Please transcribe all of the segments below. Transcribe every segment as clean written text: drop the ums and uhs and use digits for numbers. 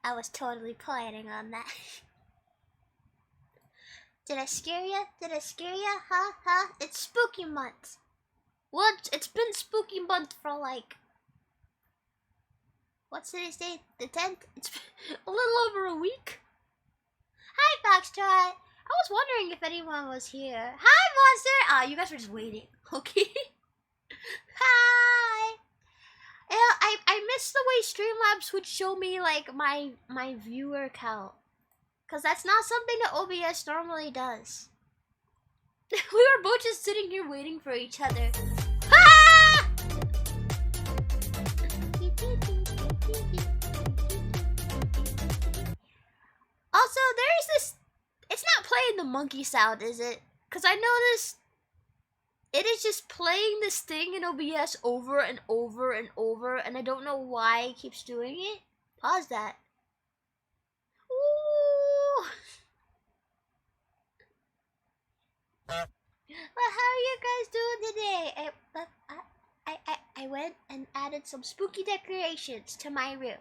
I was totally planning on that. Did I scare ya? Did I scare ya? Huh? It's spooky month. Well, it's been spooky month for like... What's today's date? The 10th? It's been a little over a week. Hi, Foxtrot. I was wondering if anyone was here. Hi, Monster! Ah, you guys were just waiting. Okay. Hi! Yeah, I miss the way Streamlabs would show me like my viewer count. Cause that's not something that OBS normally does. We were both just sitting here waiting for each other. Ah! Also, there's this... It's not playing the monkey sound, is it? Cause I noticed it is just playing this thing in OBS over and over and over, and I don't know why it keeps doing it. Pause that. Ooh. Well, how are you guys doing today? I went and added some spooky decorations to my room.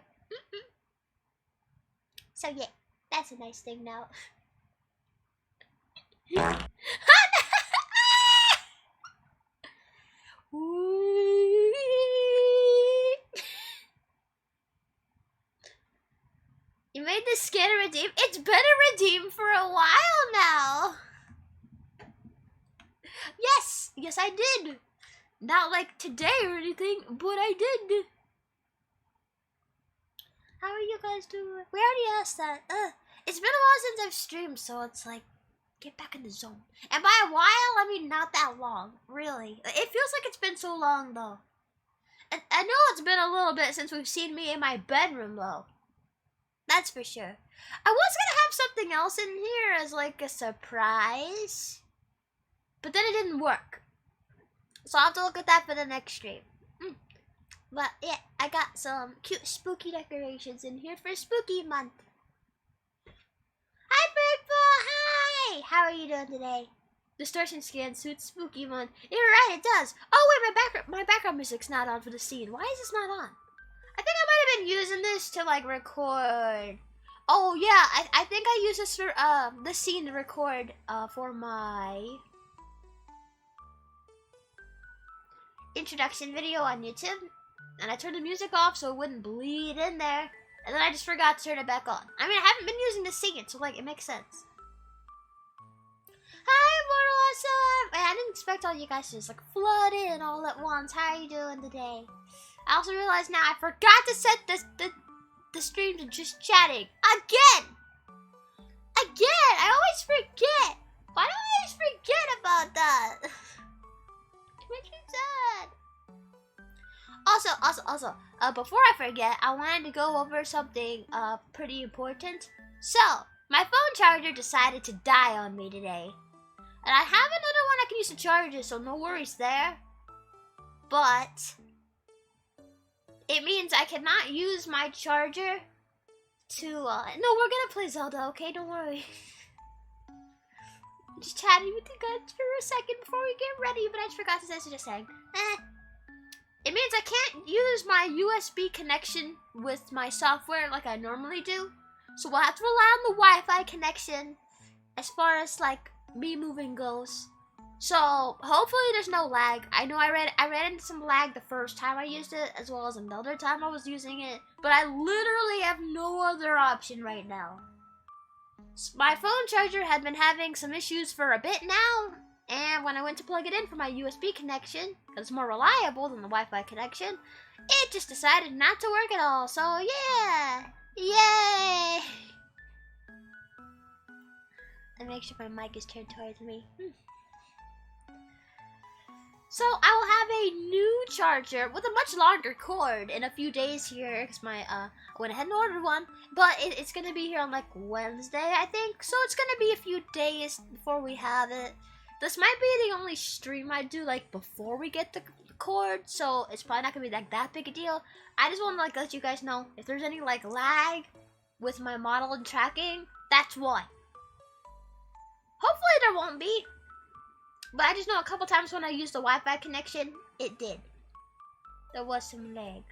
So yeah, that's a nice thing now. You made the skin redeem? It's been a redeem for a while now. Yes, I did. Not like today or anything, but I did. How are you guys doing? We already asked that. It's been a while since I've streamed, so it's like, get back in the zone. And by a while, I mean not that long, really. It feels like it's been so long, though. And I know it's been a little bit since we've seen me in my bedroom, though. That's for sure. I was gonna have something else in here as like a surprise, but then it didn't work. So I'll have to look at that for the next stream. But yeah, I got some cute spooky decorations in here for spooky month. Hi, Birdball! Hi! How are you doing today? Distortion scan suits spooky month. You're right, it does. Oh wait, my background music's not on for the scene. Why is this not on? I think I might have been using this to like record. Oh yeah, I think I use this for this scene to record for my introduction video on YouTube. And I turned the music off so it wouldn't bleed in there. And then I just forgot to turn it back on. I mean, I haven't been using to sing it, so like it makes sense. Hi, Mortal Awesome! Man, I didn't expect all you guys to just like flood in all at once. How are you doing today? I also realized now I forgot to set the stream to just chatting. Again! I always forget! Why do I always forget about that? It makes me sad. Also, before I forget, I wanted to go over something pretty important. So, my phone charger decided to die on me today. And I have another one I can use to charge it, so no worries there. But it means I cannot use my charger to, no, we're gonna play Zelda, okay? Don't worry. I'm just chatting with you guys for a second before we get ready, but I just forgot to say, so just saying. It means I can't use my USB connection with my software like I normally do. So we'll have to rely on the Wi-Fi connection as far as like me moving goes. So hopefully there's no lag. I know I ran into some lag the first time I used it, as well as another time I was using it, but I literally have no other option right now. My phone charger had been having some issues for a bit now, and when I went to plug it in for my USB connection, because it's more reliable than the Wi-Fi connection, it just decided not to work at all. So yeah, yay! And make sure my mic is turned towards me. So I will have a new charger with a much longer cord in a few days here, because I went ahead and ordered one, but it's going to be here on like Wednesday, I think, so it's going to be a few days before we have it. This might be the only stream I do like before we get the cord, so it's probably not going to be like that big a deal. I just want to like let you guys know if there's any like lag with my model and tracking, that's why. Hopefully there won't be. But I just know a couple times when I used the Wi-Fi connection, it did. There was some lag.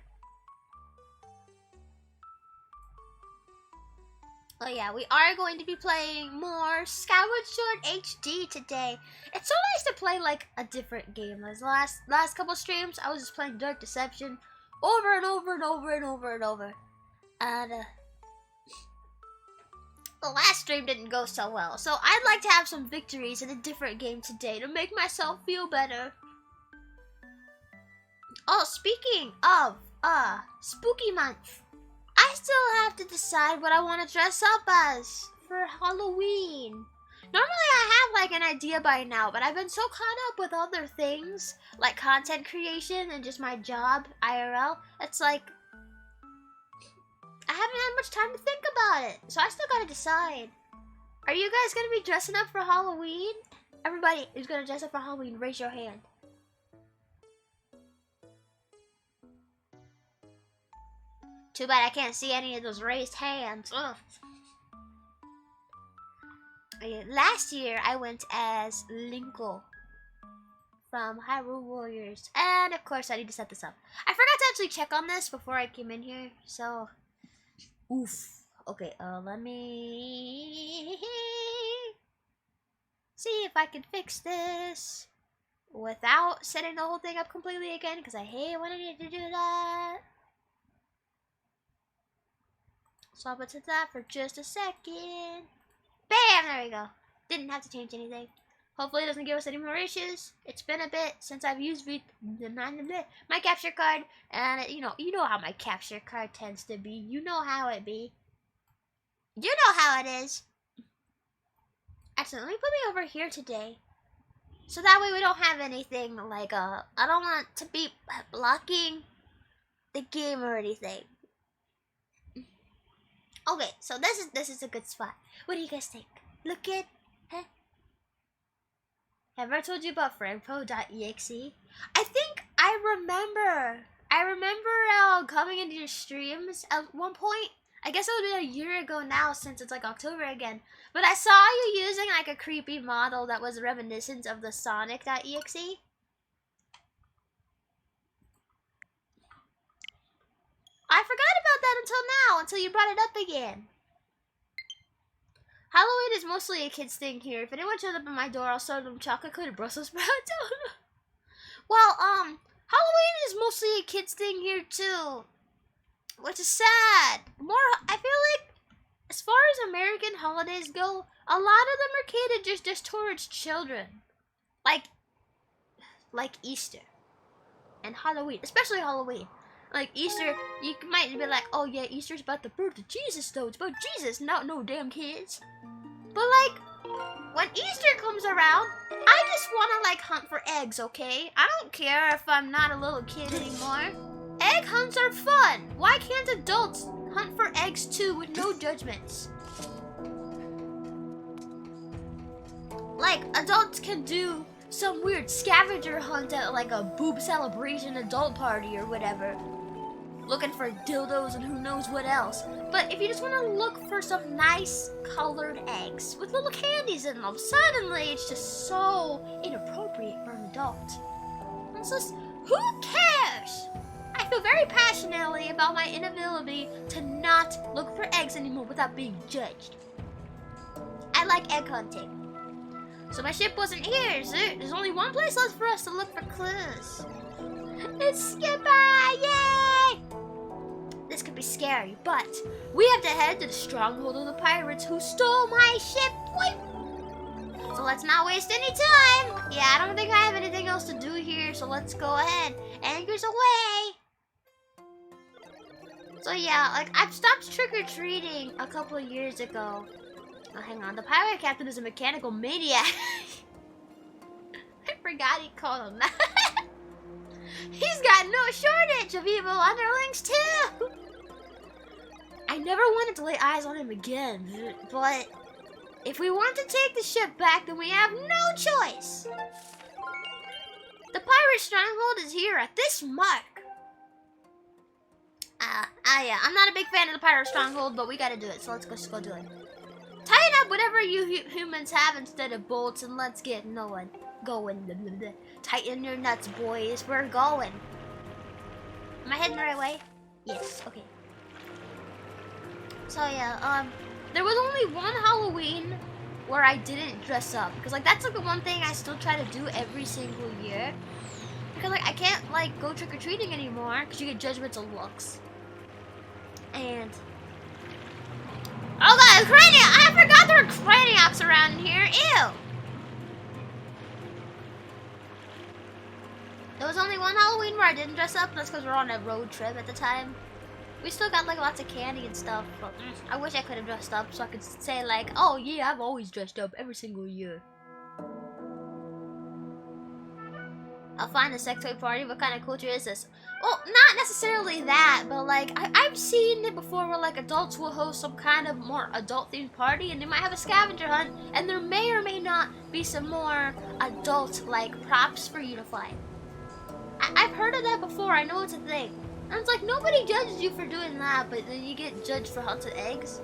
Oh yeah, we are going to be playing more Skyward Sword HD today. It's so nice to play like a different game. Like the last couple streams, I was just playing Dark Deception over and over and over and over and over. And the last stream didn't go so well. So I'd like to have some victories in a different game today to make myself feel better. Oh, speaking of spooky month. I still have to decide what I want to dress up as for Halloween. Normally I have like an idea by now, but I've been so caught up with other things, like content creation and just my job, IRL. It's like, I haven't had much time to think about it, so I still gotta decide. Are you guys gonna be dressing up for Halloween? Everybody who's gonna dress up for Halloween, raise your hand. Too bad I can't see any of those raised hands. Ugh. Last year, I went as Linkle from Hyrule Warriors. And of course, I need to set this up. I forgot to actually check on this before I came in here. So, oof. Okay, let me see if I can fix this without setting the whole thing up completely again, because I hate when I need to do that. So I'll put that for just a second. Bam! There we go. Didn't have to change anything. Hopefully it doesn't give us any more issues. It's been a bit since I've used my capture card. And you know how my capture card tends to be. You know how it be. You know how it is. Actually, let me put me over here today. So that way we don't have anything like I don't want to be blocking the game or anything. Okay, so this is a good spot. What do you guys think? Look good? Huh? Have I told you about friendpro.exe? I think I remember coming into your streams at one point. I guess it would be a year ago now since it's like October again. But I saw you using like a creepy model that was reminiscent of the Sonic.exe. I forgot about that until now, until you brought it up again. Halloween is mostly a kid's thing here. If anyone shows up at my door, I'll serve them chocolate-coated Brussels sprouts. Well, Halloween is mostly a kid's thing here too, which is sad. I feel like, as far as American holidays go, a lot of them are catered just towards children, like Easter and Halloween, especially Halloween. Like Easter, you might be like, oh yeah, Easter's about the birth of Jesus though. It's about Jesus, not no damn kids. But like, when Easter comes around, I just want to like hunt for eggs, okay? I don't care if I'm not a little kid anymore. Egg hunts are fun. Why can't adults hunt for eggs too with no judgments? Like, adults can do some weird scavenger hunt at like a boob celebration adult party or whatever, looking for dildos and who knows what else. But if you just want to look for some nice colored eggs with little candies in them, suddenly it's just so inappropriate for an adult. It's just, who cares? I feel very passionately about my inability to not look for eggs anymore without being judged. I like egg hunting. So my ship wasn't here, so there's only one place left for us to look for clues. It's Skipper! Yay! This could be scary, but we have to head to the Stronghold of the pirates who stole my ship. Wait. So let's not waste any time. Yeah, I don't think I have anything else to do here, so let's go ahead. Anchors away. So yeah, like I've stopped trick-or-treating a couple of years ago. Oh, hang on, the pirate captain is a mechanical maniac. I forgot he called him that. He's got no shortage of evil underlings too. I never wanted to lay eyes on him again, but if we want to take the ship back, then we have no choice. The pirate stronghold is here at this mark. Yeah, I'm not a big fan of the pirate stronghold, but we gotta do it, so let's go do it. Tighten up whatever you humans have instead of bolts, and let's get going. Tighten your nuts, boys. We're going. Am I heading the right way? Yes. Okay. So yeah, There was only one Halloween where I didn't dress up. Because, like, that's, like, the one thing I still try to do every single year. Because, like, I can't, like, go trick-or-treating anymore. Because you get judgmental looks. And... oh, God, Craniac! I forgot there were Craniacs around here. Ew! There was only one Halloween where I didn't dress up. That's because we were on a road trip at the time. We still got, like, lots of candy and stuff, but I wish I could have dressed up so I could say, like, oh, yeah, I've always dressed up every single year. I'll find a sex toy party. What kind of culture is this? Well, not necessarily that, but, like, I've seen it before where, like, adults will host some kind of more adult-themed party, and they might have a scavenger hunt, and there may or may not be some more adult-like props for you to find. I've heard of that before. I know it's a thing. And it's like, nobody judges you for doing that, but then you get judged for hunted eggs.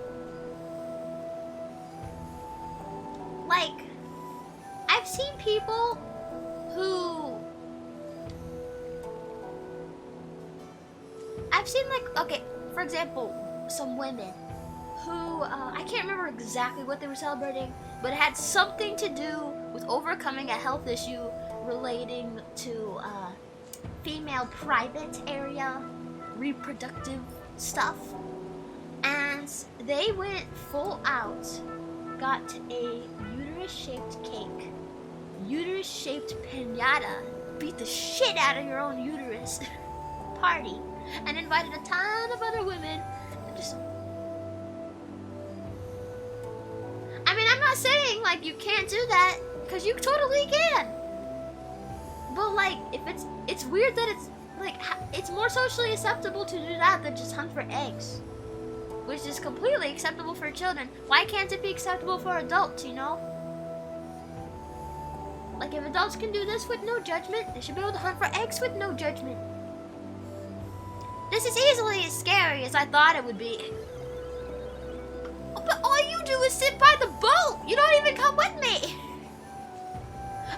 Like, I've seen people who... I've seen, like, okay, for example, some women who, I can't remember exactly what they were celebrating, but it had something to do with overcoming a health issue relating to, female private area reproductive stuff, and they went full out, got a uterus-shaped cake, uterus-shaped piñata, beat the shit out of your own uterus party, and invited a ton of other women, and just... I mean, I'm not saying, like, you can't do that, because you totally can, but, like, if it's weird that it's, like, it's more socially acceptable to do that than just hunt for eggs. Which is completely acceptable for children. Why can't it be acceptable for adults, you know? Like, if adults can do this with no judgment, they should be able to hunt for eggs with no judgment. This is easily as scary as I thought it would be. But all you do is sit by the boat! You don't even come with me!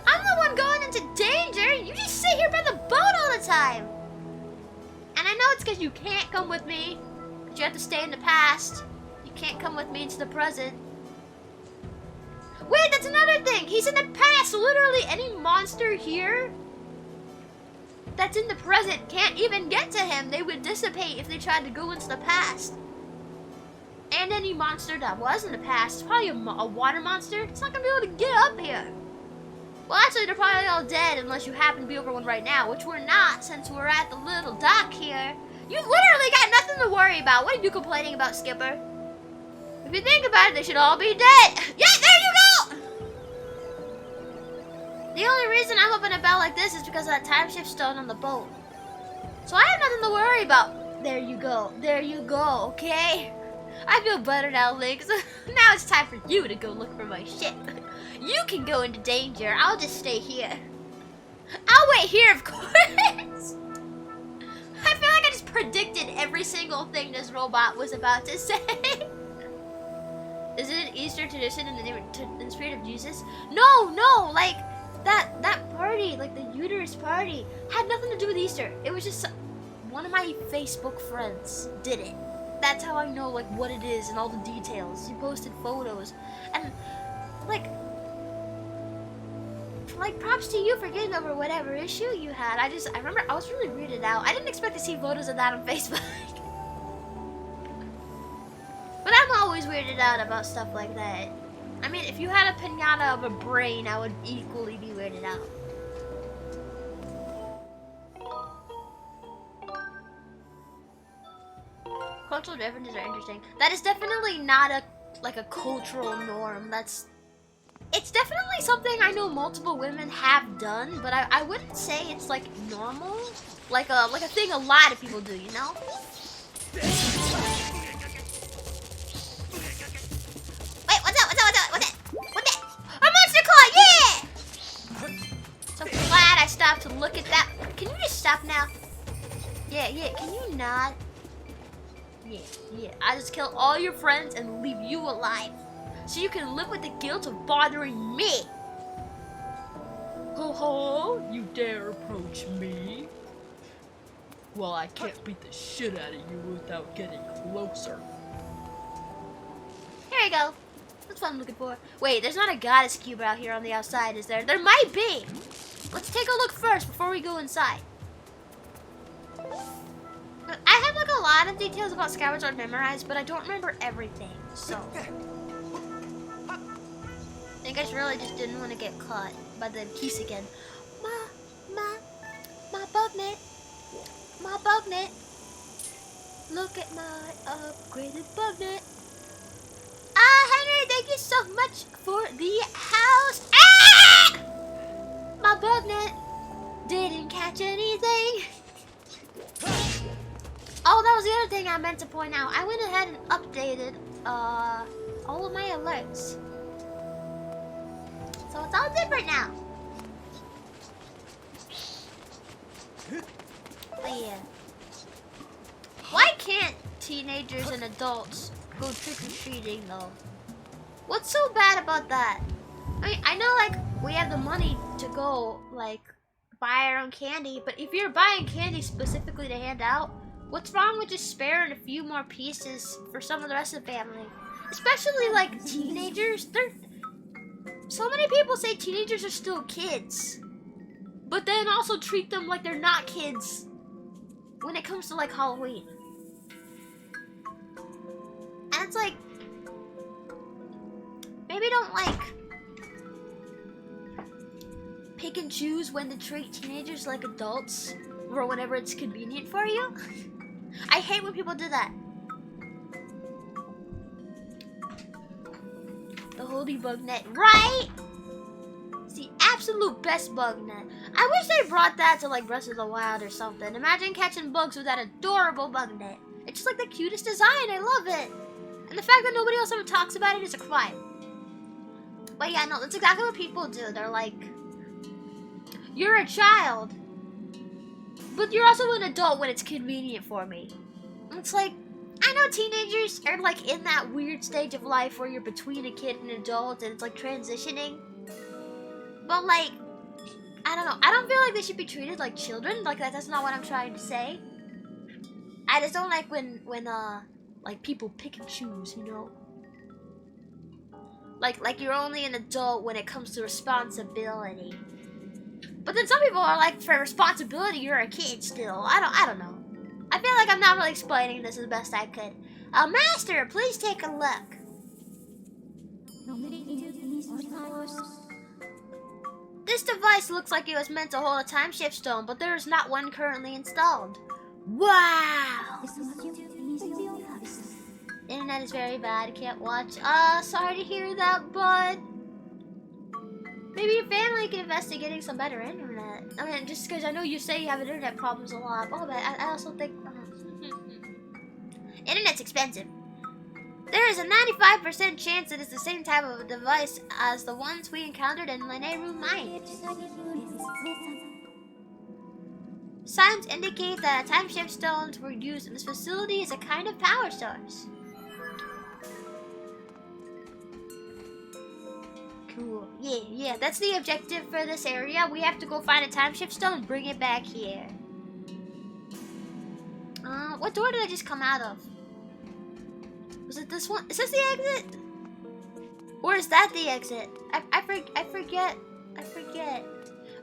I'm the one going into danger! You just sit here by the boat all the time! And I know it's because you can't come with me. But you have to stay in the past. You can't come with me into the present. Wait, that's another thing! He's in the past! Literally any monster here that's in the present can't even get to him. They would dissipate if they tried to go into the past. And any monster that was in the past, probably a water monster, it's not gonna be able to get up here. Well, actually, they're probably all dead unless you happen to be over one right now, which we're not since we're at the little dock here. You literally got nothing to worry about. What are you complaining about, Skipper? If you think about it, they should all be dead. Yeah, there you go! The only reason I'm up and about like this is because of that time shift stone on the boat. So I have nothing to worry about. There you go. There you go, okay? I feel better now, Lynx. Now it's time for you to go look for my ship. You can go into danger. I'll just stay here. I'll wait here, of course. I feel like I just predicted every single thing this robot was about to say. Is it an Easter tradition in the spirit of Jesus? No, like that party, like the uterus party, had nothing to do with Easter. It was just one of my Facebook friends did it. That's how I know, like, what it is and all the details. He posted photos, and like, props to you for getting over whatever issue you had. I remember I was really weirded out. I didn't expect to see photos of that on Facebook. But I'm always weirded out about stuff like that. I mean, if you had a piñata of a brain, I would equally be weirded out. Cultural differences are interesting. That is definitely not a cultural norm. It's definitely something I know multiple women have done, but I wouldn't say it's like normal, like a thing a lot of people do, you know? Wait, what's that? A monster claw, yeah! So glad I stopped to look at that. Can you just stop now? Yeah, can you not? Yeah, I just kill all your friends and leave you alive. So you can live with the guilt of bothering me. Ho ho, you dare approach me? Well, I can't beat the shit out of you without getting closer. Here we go. That's what I'm looking for. Wait, there's not a goddess cube out here on the outside, is there? There might be. Let's take a look first before we go inside. I have like a lot of details about Skyward Sword memorized, but I don't remember everything, so I think I really just didn't want to get caught by the keys again. My bug net. My bug net. Look at my upgraded bug net. Henry, thank you so much for the house. Ah! My bug net didn't catch anything. Oh, that was the other thing I meant to point out. I went ahead and updated all of my alerts. So it's all different now. But yeah. Why can't teenagers and adults go trick-or-treating though? What's so bad about that? I mean, I know like we have the money to go like buy our own candy, but if you're buying candy specifically to hand out, what's wrong with just sparing a few more pieces for some of the rest of the family? Especially like teenagers. So many people say teenagers are still kids, but then also treat them like they're not kids when it comes to like Halloween. And it's like, maybe don't like pick and choose when to treat teenagers like adults or whenever it's convenient for you. I hate when people do that. The Hobie Bug Net, right? It's the absolute best bug net. I wish they brought that to like Breath of the Wild or something. Imagine catching bugs with that adorable bug net. It's just like the cutest design. I love it. And the fact that nobody else ever talks about it is a crime. But yeah, no, that's exactly what people do. They're like, you're a child, but you're also an adult when it's convenient for me. And it's like, I know teenagers are like in that weird stage of life where you're between a kid and an adult and it's like transitioning. But like, I don't know. I don't feel like they should be treated like children. Like that's not what I'm trying to say. I just don't like when like people pick and choose, you know? Like you're only an adult when it comes to responsibility. But then some people are like, for responsibility, you're a kid still. I don't know. I feel like I'm not really explaining this as best I could. Master, please take a look. This device looks like it was meant to hold a time shift stone, but there is not one currently installed. Wow! Internet is very bad. I can't watch. Sorry to hear that, bud. Maybe your family can invest in getting some better internet. I mean, just because I know you say you have internet problems a lot. Oh, but I also think... Internet's expensive. There is a 95% chance that it's the same type of device as the ones we encountered in Lineru Mines. Signs indicate that time shift stones were used in this facility as a kind of power source. Cool. Yeah, that's the objective for this area. We have to go find a time shift stone and bring it back here. What door did I just come out of? Was it this one? Is this the exit? Or is that the exit? I forget.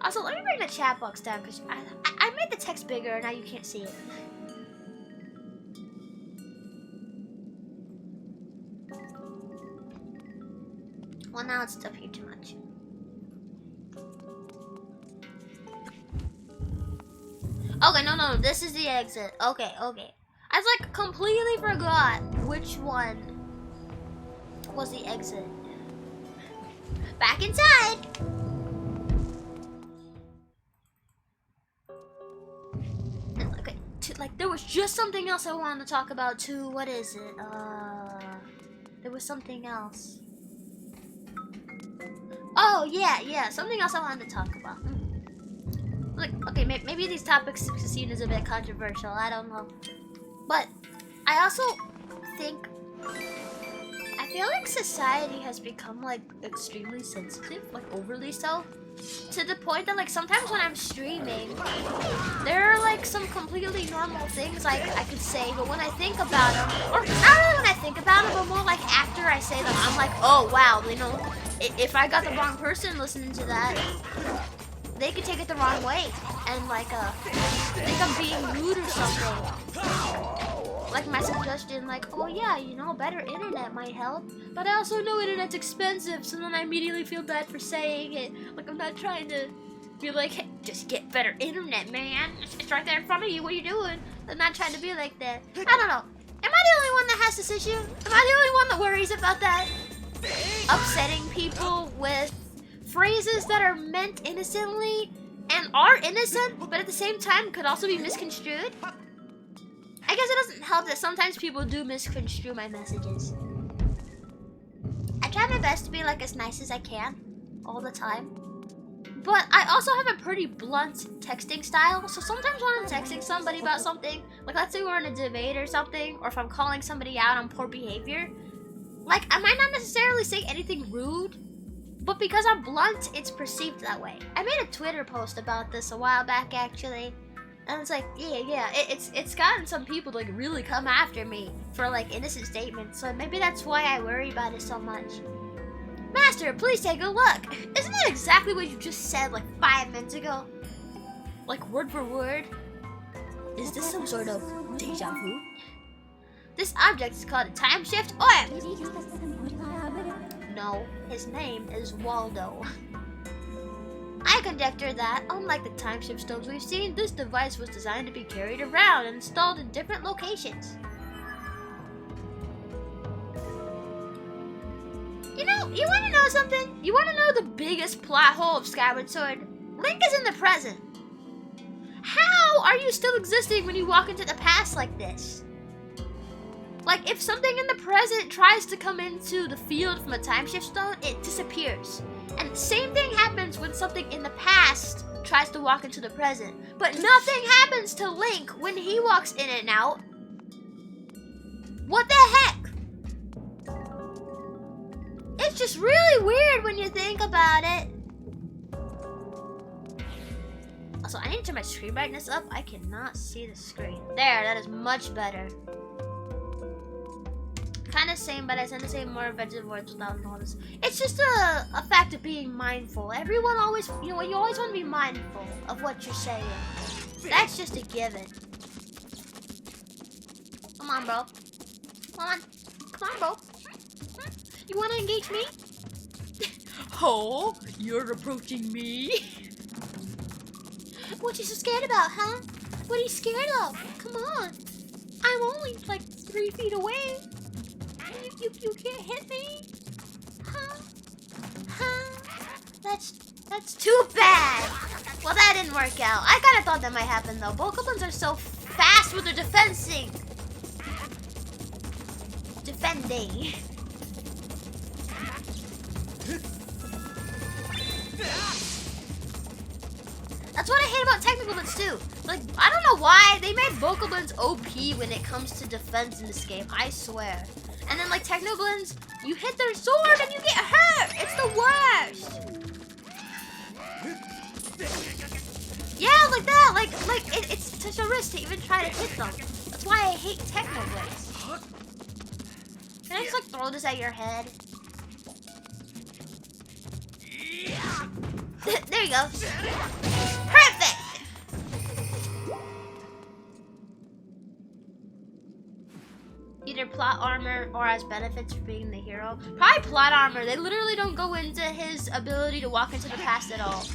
Also, let me bring the chat box down because I made the text bigger and now you can't see it. Well, now it's up here too much. Okay, no, this is the exit. Okay. I like completely forgot which one was the exit. Back inside. Okay, like there was just something else I wanted to talk about too. What is it? There was something else. Oh yeah, something else I wanted to talk about. Like, okay, maybe these topics are seen as a bit controversial. I don't know. But I also think, I feel like society has become like extremely sensitive, like overly so, to the point that like sometimes when I'm streaming, there are like some completely immediately normal things I could say, but when I think about them, or not really when I think about them, but more like after I say them, I'm like, oh wow, you know, if I got the wrong person listening to that, they could take it the wrong way and like think I'm being rude or something. Like my suggestion, like, oh yeah, you know, better internet might help, but I also know internet's expensive, so then I immediately feel bad for saying it. Like I'm not trying to be like, hey, just get better internet, man. It's right there in front of you. What are you doing? I'm not trying to be like that. I don't know. Am I the only one that has this issue? Am I the only one that worries about that? Upsetting people with phrases that are meant innocently and are innocent, but at the same time could also be misconstrued? I guess it doesn't help that sometimes people do misconstrue my messages. I try my best to be like as nice as I can all the time. But I also have a pretty blunt texting style, so sometimes when I'm texting somebody about something, like let's say we're in a debate or something, or if I'm calling somebody out on poor behavior, like I might not necessarily say anything rude, but because I'm blunt, it's perceived that way. I made a Twitter post about this a while back actually, and it's like, yeah, it's gotten some people to like really come after me for like innocent statements, so maybe that's why I worry about it so much. Master, please take a look. Isn't that exactly what you just said like 5 minutes ago? Like word for word? Is this some sort of deja vu? This object is called a time shift orb. No, his name is Waldo. I conjecture that, unlike the time shift stones we've seen, this device was designed to be carried around and installed in different locations. You know, you want to know something? You want to know the biggest plot hole of Skyward Sword? Link is in the present. How are you still existing when you walk into the past like this? Like, if something in the present tries to come into the field from a time shift stone, it disappears. And the same thing happens when something in the past tries to walk into the present. But nothing happens to Link when he walks in and out. What the heck? It's just really weird when you think about it. Also, I need to turn my screen brightness up. I cannot see the screen. There, that is much better. Kind of same, but I tend to say more offensive words without notice. It's just a fact of being mindful. Everyone always, you know, you always want to be mindful of what you're saying. That's just a given. Come on, bro. Come on, bro. You want to engage me? Oh, you're approaching me? What you so scared about, huh? What are you scared of? Come on. I'm only like 3 feet away. You can't hit me? Huh? That's too bad. Well, that didn't work out. I kind of thought that might happen though. Bokoblins are so fast with their defending. That's what I hate about Technoblins too. Like, I don't know why they made Bokoblins OP when it comes to defense in this game. I swear. And then like Technoblins, you hit their sword and you get hurt. It's the worst. Yeah, like that. Like it's such a risk to even try to hit them. That's why I hate Technoblins. Can I just like throw this at your head? There you go. Perfect. Either plot armor or as benefits for being the hero. Probably plot armor. They literally don't go into his ability to walk into the past at all.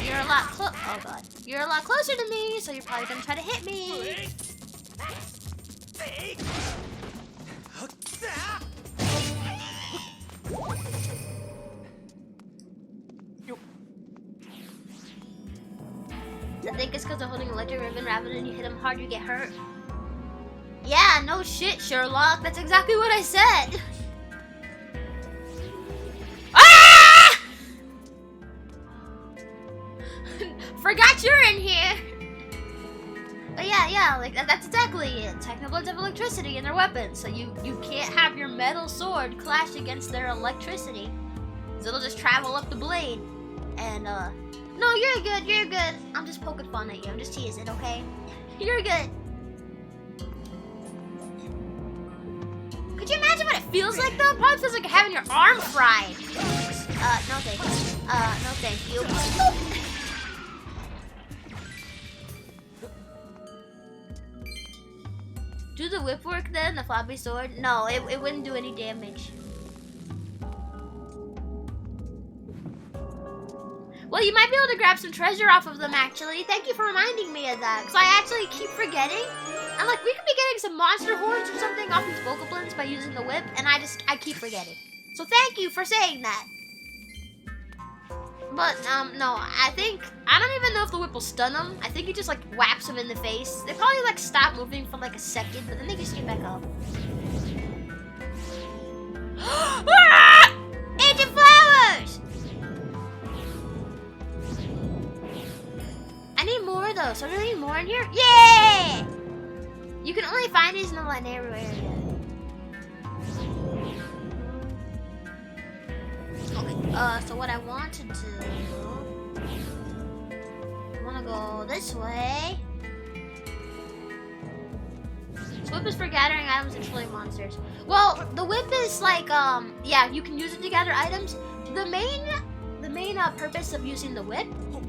You're a lot oh god. You're a lot closer to me, so you're probably gonna try to hit me. I think it's because they're holding electric ribbon rather than you hit them hard, you get hurt. Yeah, no shit, Sherlock. That's exactly what I said. Ah! Forgot you're in here. But yeah, like that's exactly it. Technoblins have electricity in their weapons, so you can't have your metal sword clash against their electricity. So it'll just travel up the blade. And No, you're good, you're good. I'm just poking fun at you. I'm just teasing, okay? You're good. Could you imagine what it feels like though? It probably feels like having your arm fried. No thank you. No thank you. Do the whip work then, the floppy sword? No, it wouldn't do any damage. Well, you might be able to grab some treasure off of them, actually. Thank you for reminding me of that, because I actually keep forgetting. And, like, we could be getting some monster horns or something off these Bokoblins by using the whip, and I keep forgetting. So thank you for saying that. But, no, I don't even know if the whip will stun them. I think it just, like, whaps them in the face. They probably, like, stop moving for, like, a second, but then they just get back up. Ah! Ancient flowers! I need more though, so do I need more in here? Yeah! You can only find these in the narrow area. Okay, so what I want to do... I want to go this way. This whip is for gathering items and killing monsters. Well, the whip is like, yeah, you can use it to gather items. The main purpose of using the whip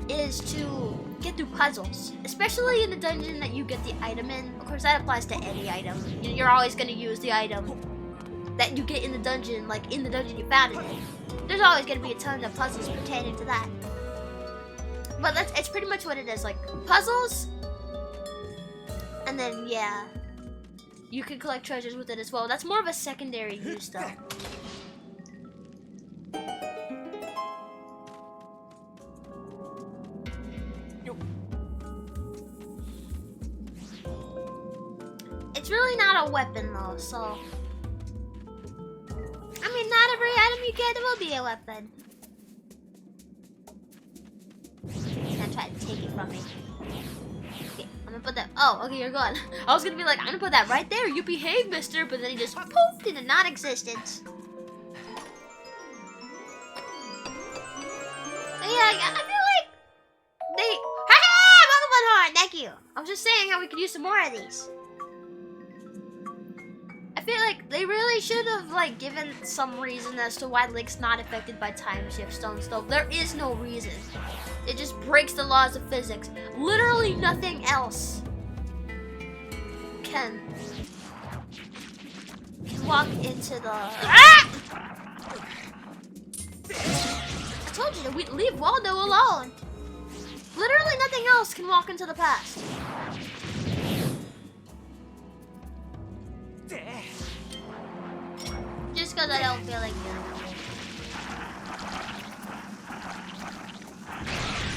is to get through puzzles, especially in the dungeon that you get the item in. Of course, that applies to any item. You're always going to use the item that you get in the dungeon, like in the dungeon you found it in. There's always going to be a ton of puzzles pertaining to that. But it's pretty much what it is, like puzzles, and then yeah, you can collect treasures with it as well. That's more of a secondary use though. It's really not a weapon though, so... I mean, not every item you get will be a weapon. He's gonna try to take it from me. Okay, I'm gonna put that... Oh, okay, you're gone. I was gonna be like, I'm gonna put that right there. You behave, mister. But then he just poofed into non-existence. So yeah, I feel like they... Ha-ha! Pokemon horn! Thank you. I was just saying how we could use some more of these. I feel like they really should have like given some reason as to why Link's not affected by time shift stone stove. There is no reason. It just breaks the laws of physics. Literally nothing else can walk into the... Ah! I told you to leave Waldo alone. Literally nothing else can walk into the past. Just because I don't feel like it.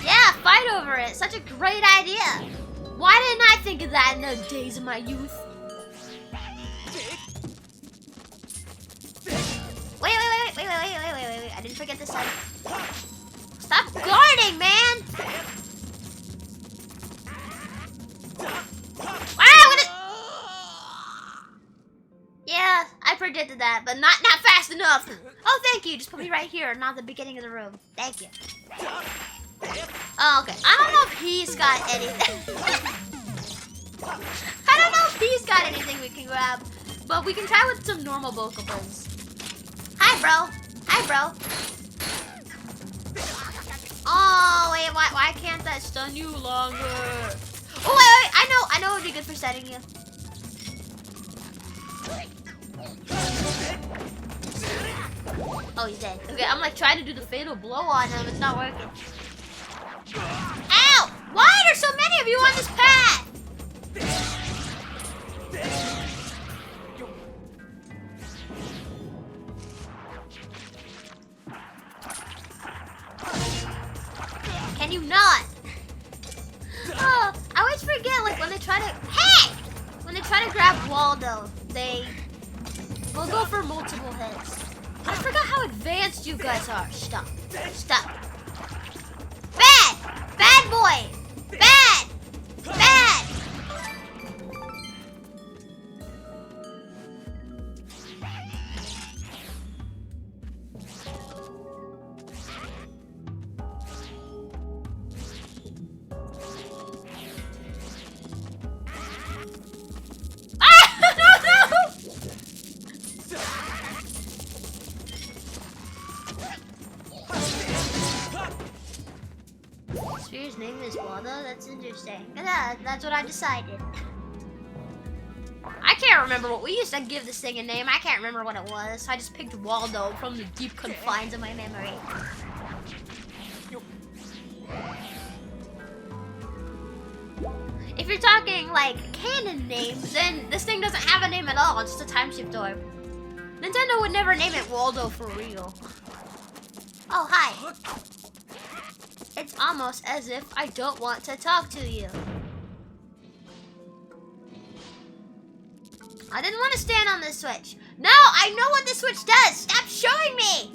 Yeah, fight over it. Such a great idea. Why didn't I think of that in the days of my youth? Wait. I didn't forget this side. Stop guarding, man. Yeah, I predicted that, but not fast enough. Oh, thank you. Just put me right here, not the beginning of the room. Thank you. Oh, okay. I don't know if he's got anything. I don't know if he's got anything we can grab, but we can try with some normal Bokoblins. Hi, bro. Hi, bro. Oh, wait. Why can't that stun you longer? Oh, wait. I know it would be good for setting you. Oh, he's dead. Okay, I'm like trying to do the fatal blow on him. It's not working. Ow! Why are there so many of you on this path? Can you not? Oh, I always forget, like when they try to... Hey! When they try to grab Waldo, they will go for multiple hits. I forgot how advanced you guys are. Stop. Stop. Bad! Bad boy! Bad! Bad! Waldo. That's interesting. Yeah, that's what I decided. I can't remember what we used to give this thing a name. I can't remember what it was. I just picked Waldo from the deep confines of my memory. If you're talking like canon names, then this thing doesn't have a name at all. It's just a time shift orb. Nintendo would never name it Waldo for real. Oh, hi. It's almost as if I don't want to talk to you. I didn't want to stand on this switch. No, I know what this switch does. Stop showing me.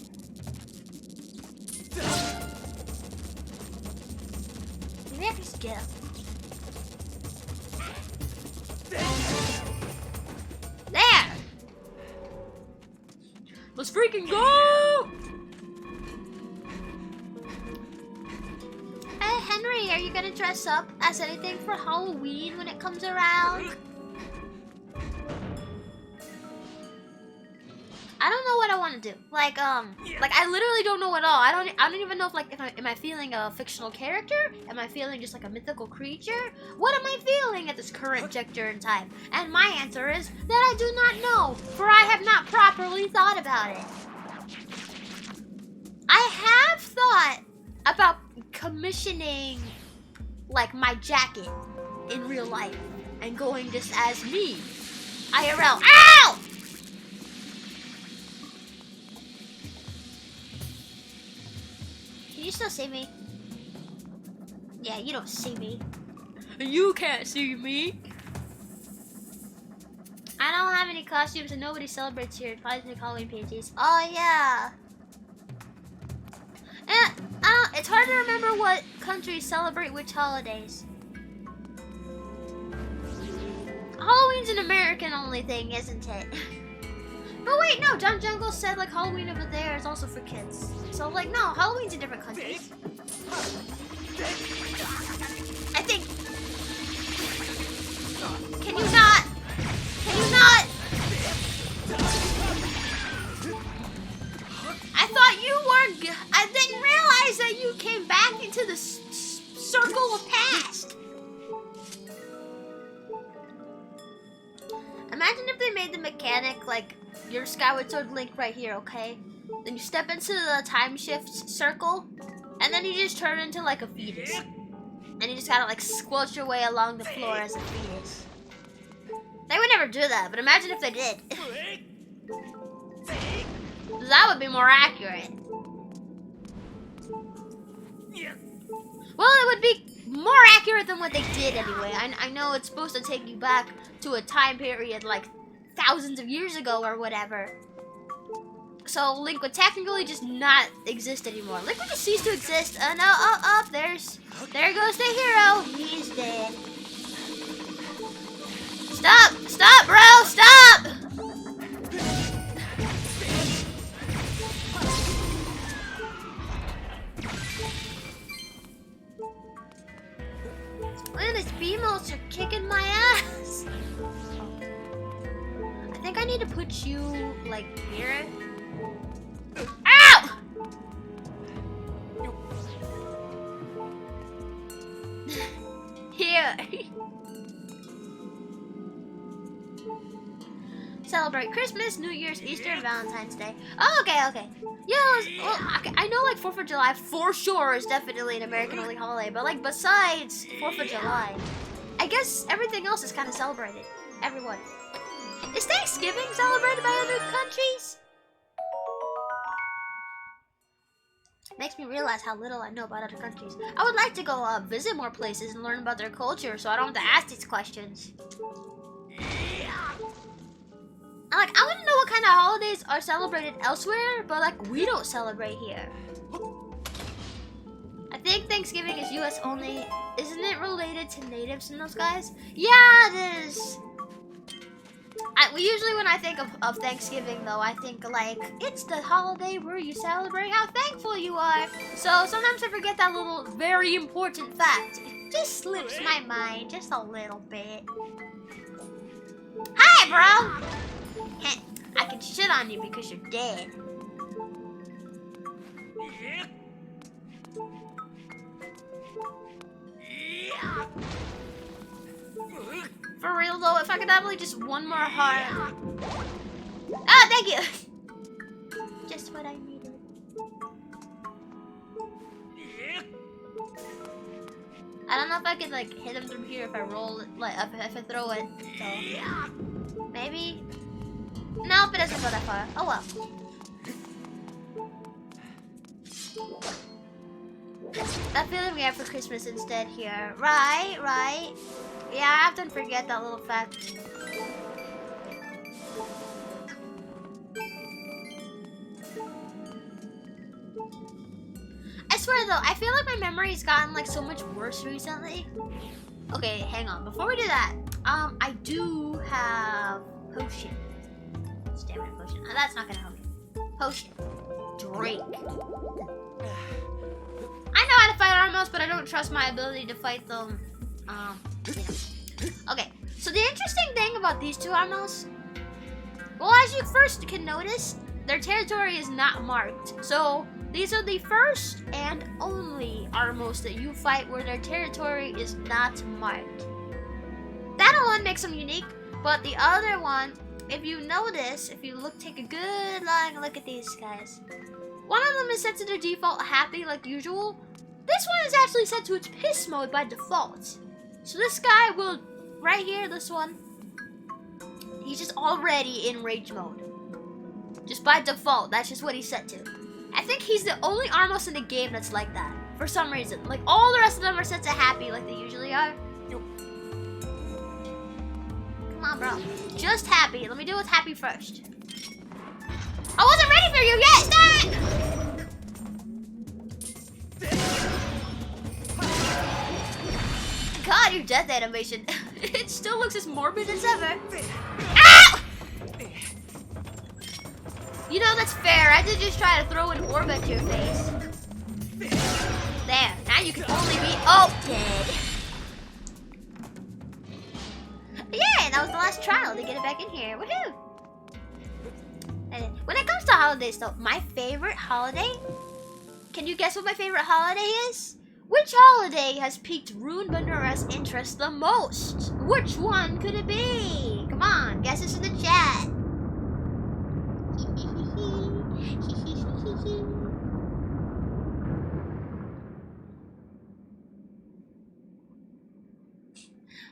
Maybe I can just get up. There. Let's freaking go. Hey, Henry, are you gonna dress up as anything for Halloween when it comes around? I don't know what I want to do. Like I literally don't know at all. I don't even know if like am I feeling a fictional character? Am I feeling just like a mythical creature? What am I feeling at this current juncture in time? And my answer is that I do not know, for I have not properly thought about it. I have thought about commissioning like my jacket in real life and going just as me. IRL. Ow! Can you still see me? Yeah, you don't see me. You can't see me. I don't have any costumes and nobody celebrates here. It buys me Halloween panties. Oh yeah. And it's hard to remember what countries celebrate which holidays. Halloween's an American only thing, isn't it? But wait, no, John Jungle said like Halloween over there is also for kids. So like, no, Halloween's in different countries. I think. Can you not? Can you not? I thought you were. I didn't realize that you came back into the circle of past. Imagine if they made the mechanic like your Skyward Sword Link right here, okay? Then you step into the time shift circle, and then you just turn into like a fetus. And you just gotta like squelch your way along the floor as a fetus. They would never do that, but imagine if they did. That would be more accurate. Well, it would be more accurate than what they did anyway. I know it's supposed to take you back to a time period like thousands of years ago or whatever. So Link would technically just not exist anymore. Link would just cease to exist. No, there goes the hero. He's dead. Stop, bro, stop! Man, these B-modes are kicking my ass. I think I need to put you like here. Ow! Here. Celebrate Christmas, New Year's, Easter, and Valentine's Day. Oh, okay. Yeah, well, I know like 4th of July for sure is definitely an American-only holiday, but like besides 4th of July, I guess everything else is kind of celebrated. Everyone. Is Thanksgiving celebrated by other countries? Makes me realize how little I know about other countries. I would like to go visit more places and learn about their culture so I don't have to ask these questions. I want to know what kind of holidays are celebrated elsewhere, but like we don't celebrate here. I think Thanksgiving is US only. Isn't it related to natives and those guys? Yeah, it is. Usually when I think of Thanksgiving though, I think like, it's the holiday where you celebrate how thankful you are. So sometimes I forget that little very important fact. It just slips my mind just a little bit. Hi, bro! I can shit on you because you're dead. For real though, if I could have like just one more heart. Ah, thank you. Just what I needed. I don't know if I could like hit him from here if I roll it, like if I throw it. So maybe. Nope, it doesn't go that far. Oh well. That feeling we have for Christmas instead here. Right, right. Yeah, I often forget that little fact. I swear though, I feel like my memory's gotten like so much worse recently. Okay, hang on. Before we do that, I do have potion. Stamina potion. Oh, that's not gonna help me. Potion. Drink. I know how to fight Armos, but I don't trust my ability to fight them. You know. Okay, so the interesting thing about these two Armos, well, as you first can notice, their territory is not marked. So these are the first and only Armos that you fight where their territory is not marked. That alone makes them unique, but the other one, if you notice, if you take a good long look at these guys, one of them is set to their default happy like usual. This one is actually set to its piss mode by default. So this guy will, right here, this one, he's just already in rage mode. Just by default, that's just what he's set to. I think he's the only Armos in the game that's like that, for some reason. Like, all the rest of them are set to happy like they usually are. Nope. Come on, bro. Just happy. Let me deal with happy first. I wasn't ready for you yet! God, your death animation. It still looks as morbid as ever. Ow! You know, that's fair. I did just try to throw an orb at your face. There. Now you can only be... Oh, dead. Yeah, that was the last trial to get it back in here. Woohoo! When it comes to holidays, though, my favorite holiday... Can you guess what my favorite holiday is? Which holiday has piqued Rune Banura's interest the most? Which one could it be? Come on, guess this in the chat.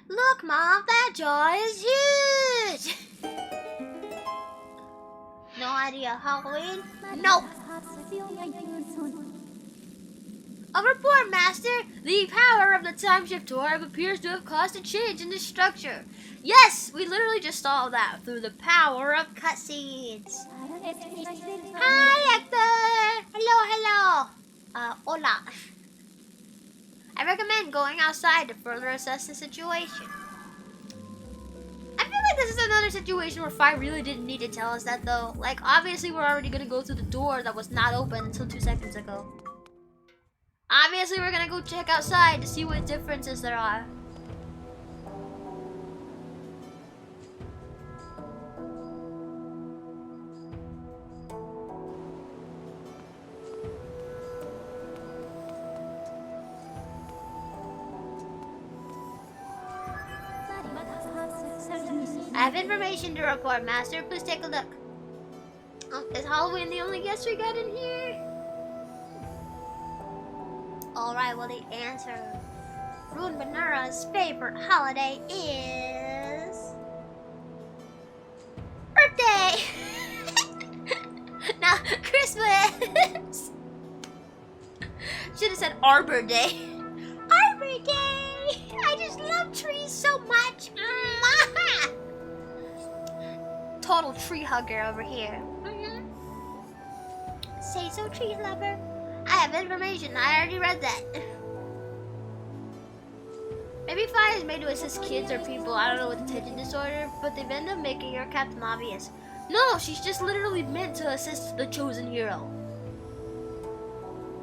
Look, Mom, that joy is huge! No idea, Halloween? Nope. A report, Master! The power of the time shift orb appears to have caused a change in the structure. Yes, we literally just saw that through the power of cutscenes. Hi, Hector! Hello, hello. Hola. I recommend going outside to further assess the situation. I feel like this is another situation where Fi really didn't need to tell us that, though. Like, obviously we're already gonna go through the door that was not open until 2 seconds ago. Obviously, we're gonna go check outside to see what differences there are. I have information to report, Master. Please take a look. Oh, is Halloween the only guest we got in here? Alright, well, the answer. Rune Banura's favorite holiday is... birthday! Now, Christmas! Should have said Arbor Day. Arbor Day! I just love trees so much! Total tree hugger over here. Say so, tree lover. I have information. I already read that. Maybe Fi is made to assist kids or people, I don't know, with attention disorder, but they've ended up making her captain obvious. No, she's just literally meant to assist the chosen hero.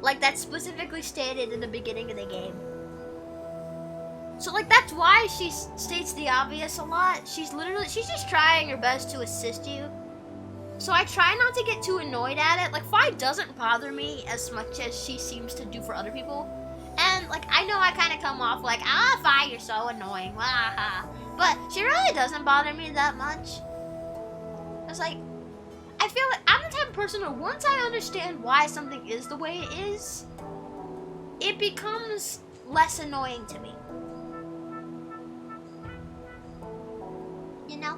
Like that's specifically stated in the beginning of the game. So like that's why she states the obvious a lot. She's just trying her best to assist you. So I try not to get too annoyed at it. Like, Fi doesn't bother me as much as she seems to do for other people. And And like I know I kind of come off like, ah, Fi, you're so annoying, waha. But she really doesn't bother me that much. It's like, I feel like I'm the type of person where once I understand why something is the way it is, it becomes less annoying to me. You know?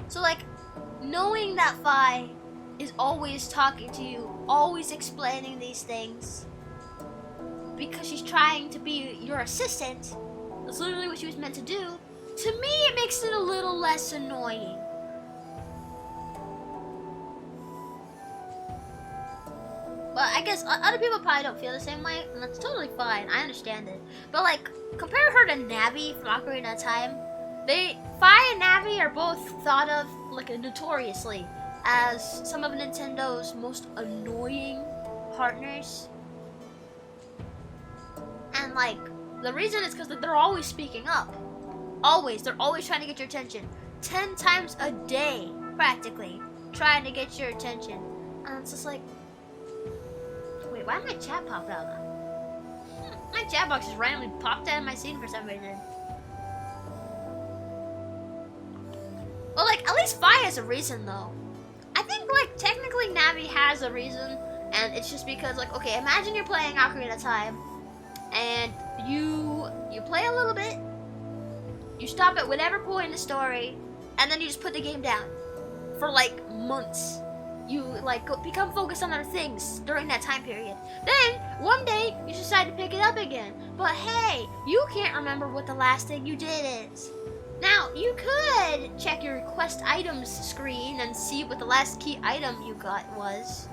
So like, knowing that Fi is always talking to you, always explaining these things, because she's trying to be your assistant, that's literally what she was meant to do, to me it makes it a little less annoying. But I guess other people probably don't feel the same way, and that's totally fine. I understand it. But like, compare her to Navi from Ocarina of Time. Fi and Navi are both thought of like notoriously as some of Nintendo's most annoying partners. And like, the reason is because they're always speaking up. Always. They're always trying to get your attention. 10 times a day, practically, trying to get your attention. And it's just like, wait, why did my chat pop out? My chat box just randomly popped out of my scene for some reason. Well, like, at least Fi has a reason, though. I think, like, technically Navi has a reason, and it's just because, like, okay, imagine you're playing Ocarina of Time, and you play a little bit, you stop at whatever point in the story, and then you just put the game down for, like, months. You, like, become focused on other things during that time period. Then, one day, you decide to pick it up again. But hey, you can't remember what the last thing you did is. Now, you could check your request items screen and see what the last key item you got was.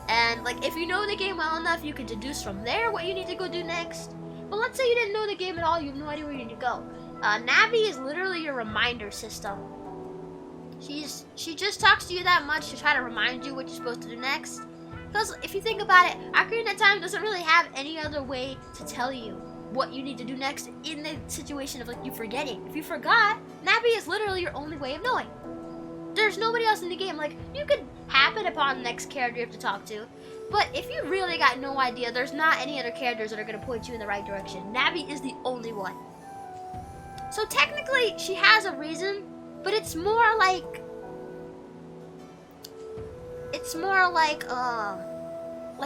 And, like, if you know the game well enough, you can deduce from there what you need to go do next. But let's say you didn't know the game at all, you have no idea where you need to go. Navi is literally your reminder system. She just talks to you that much to try to remind you what you're supposed to do next. Because if you think about it, Ocarina of Time doesn't really have any other way to tell you what you need to do next in the situation of like you forgetting. If you forgot, Navi is literally your only way of knowing. There's nobody else in the game. Like, you could happen upon the next character you have to talk to, but if you really got no idea, there's not any other characters that are going to point you in the right direction. Navi is the only one. So technically, she has a reason, but it's more like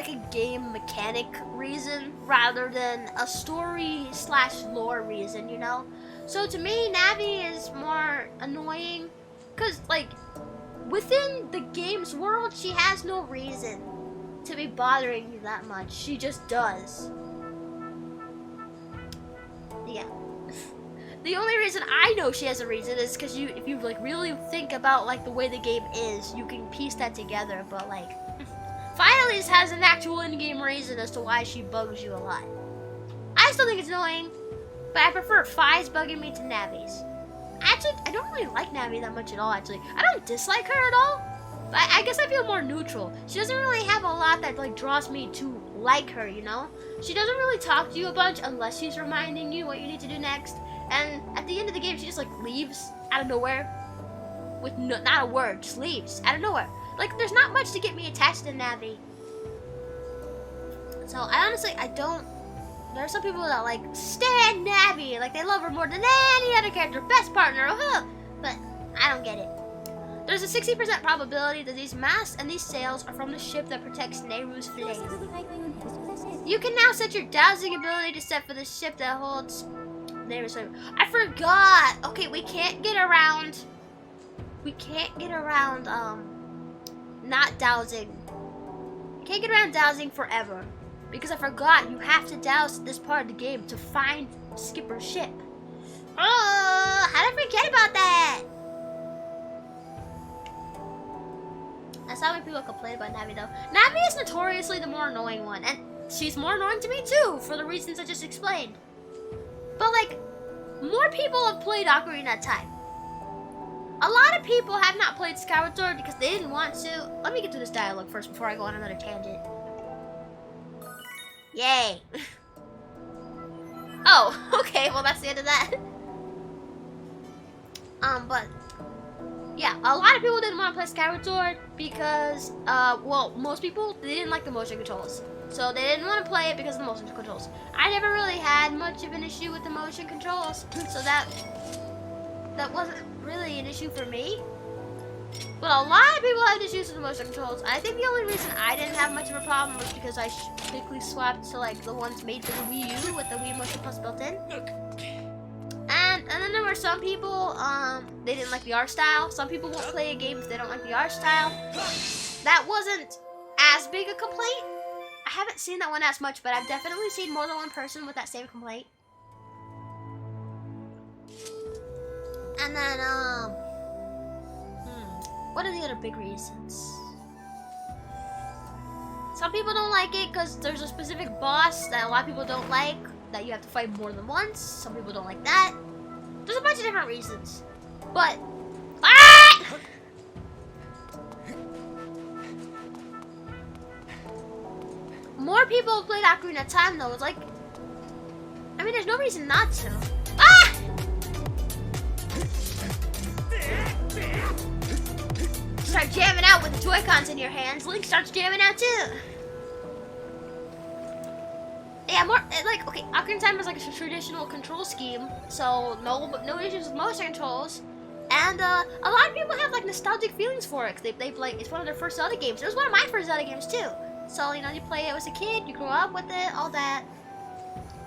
a game mechanic reason rather than a story / lore reason, you know? So to me, Navi is more annoying because, like, within the game's world, she has no reason to be bothering you that much. She just does. Yeah. The only reason I know she has a reason is because if you like really think about like the way the game is, you can piece that together. But like, Fi at least has an actual in-game reason as to why she bugs you a lot. I still think it's annoying, but I prefer Fi's bugging me to Navi's. Actually, I don't really like Navi that much at all. Actually, I don't dislike her at all. But I guess I feel more neutral. She doesn't really have a lot that like draws me to like her. You know, she doesn't really talk to you a bunch unless she's reminding you what you need to do next. And at the end of the game, she just like leaves out of nowhere with not a word, just leaves out of nowhere. Like, there's not much to get me attached to Navi. So I honestly, there are some people that like stan Navi, like they love her more than any other character, best partner, but I don't get it. There's a 60% probability that these masks and these sails are from the ship that protects Nehru's flame. You can now set your dowsing ability to set for the ship that holds Nehru's flame. I forgot! Okay, we can't get around not dowsing. You can't get around dowsing forever. Because I forgot you have to douse this part of the game to find Skipper's ship. Oh, how did I forget about that? That's how many people complain about Navi though. Navi is notoriously the more annoying one, and she's more annoying to me too, for the reasons I just explained. But like, more people have played Ocarina of Time. A lot of people have not played Skyward Sword because they didn't want to. Let me get through this dialogue first before I go on another tangent. Yay. Oh, okay, well that's the end of that. But yeah, a lot of people didn't want to play Skyward Sword because, well, most people, they didn't like the motion controls. So they didn't want to play it because of the motion controls. I never really had much of an issue with the motion controls, so that wasn't really an issue for me. But a lot of people had issues with the motion controls. I think the only reason I didn't have much of a problem was because I quickly swapped to like the ones made for the Wii U with the Wii Motion Plus built in. And then there were some people, they didn't like the art style. Some people won't play a game if they don't like the art style. That wasn't as big a complaint. I haven't seen that one as much, but I've definitely seen more than one person with that same complaint. And then, what are the other big reasons? Some people don't like it because there's a specific boss that a lot of people don't like, that you have to fight more than once. Some people don't like that. There's a bunch of different reasons. But, more people have played Ocarina of Time though. It's like, I mean, there's no reason not to. Start jamming out with the Joy-Cons in your hands. Link starts jamming out too. Yeah, more like, okay, Ocarina of Time is like a traditional control scheme, so no issues with motion controls. And a lot of people have like nostalgic feelings for it. They've like, it's one of their first Zelda games. It was one of my first Zelda games too. So, you know, you play it as a kid, you grew up with it, all that.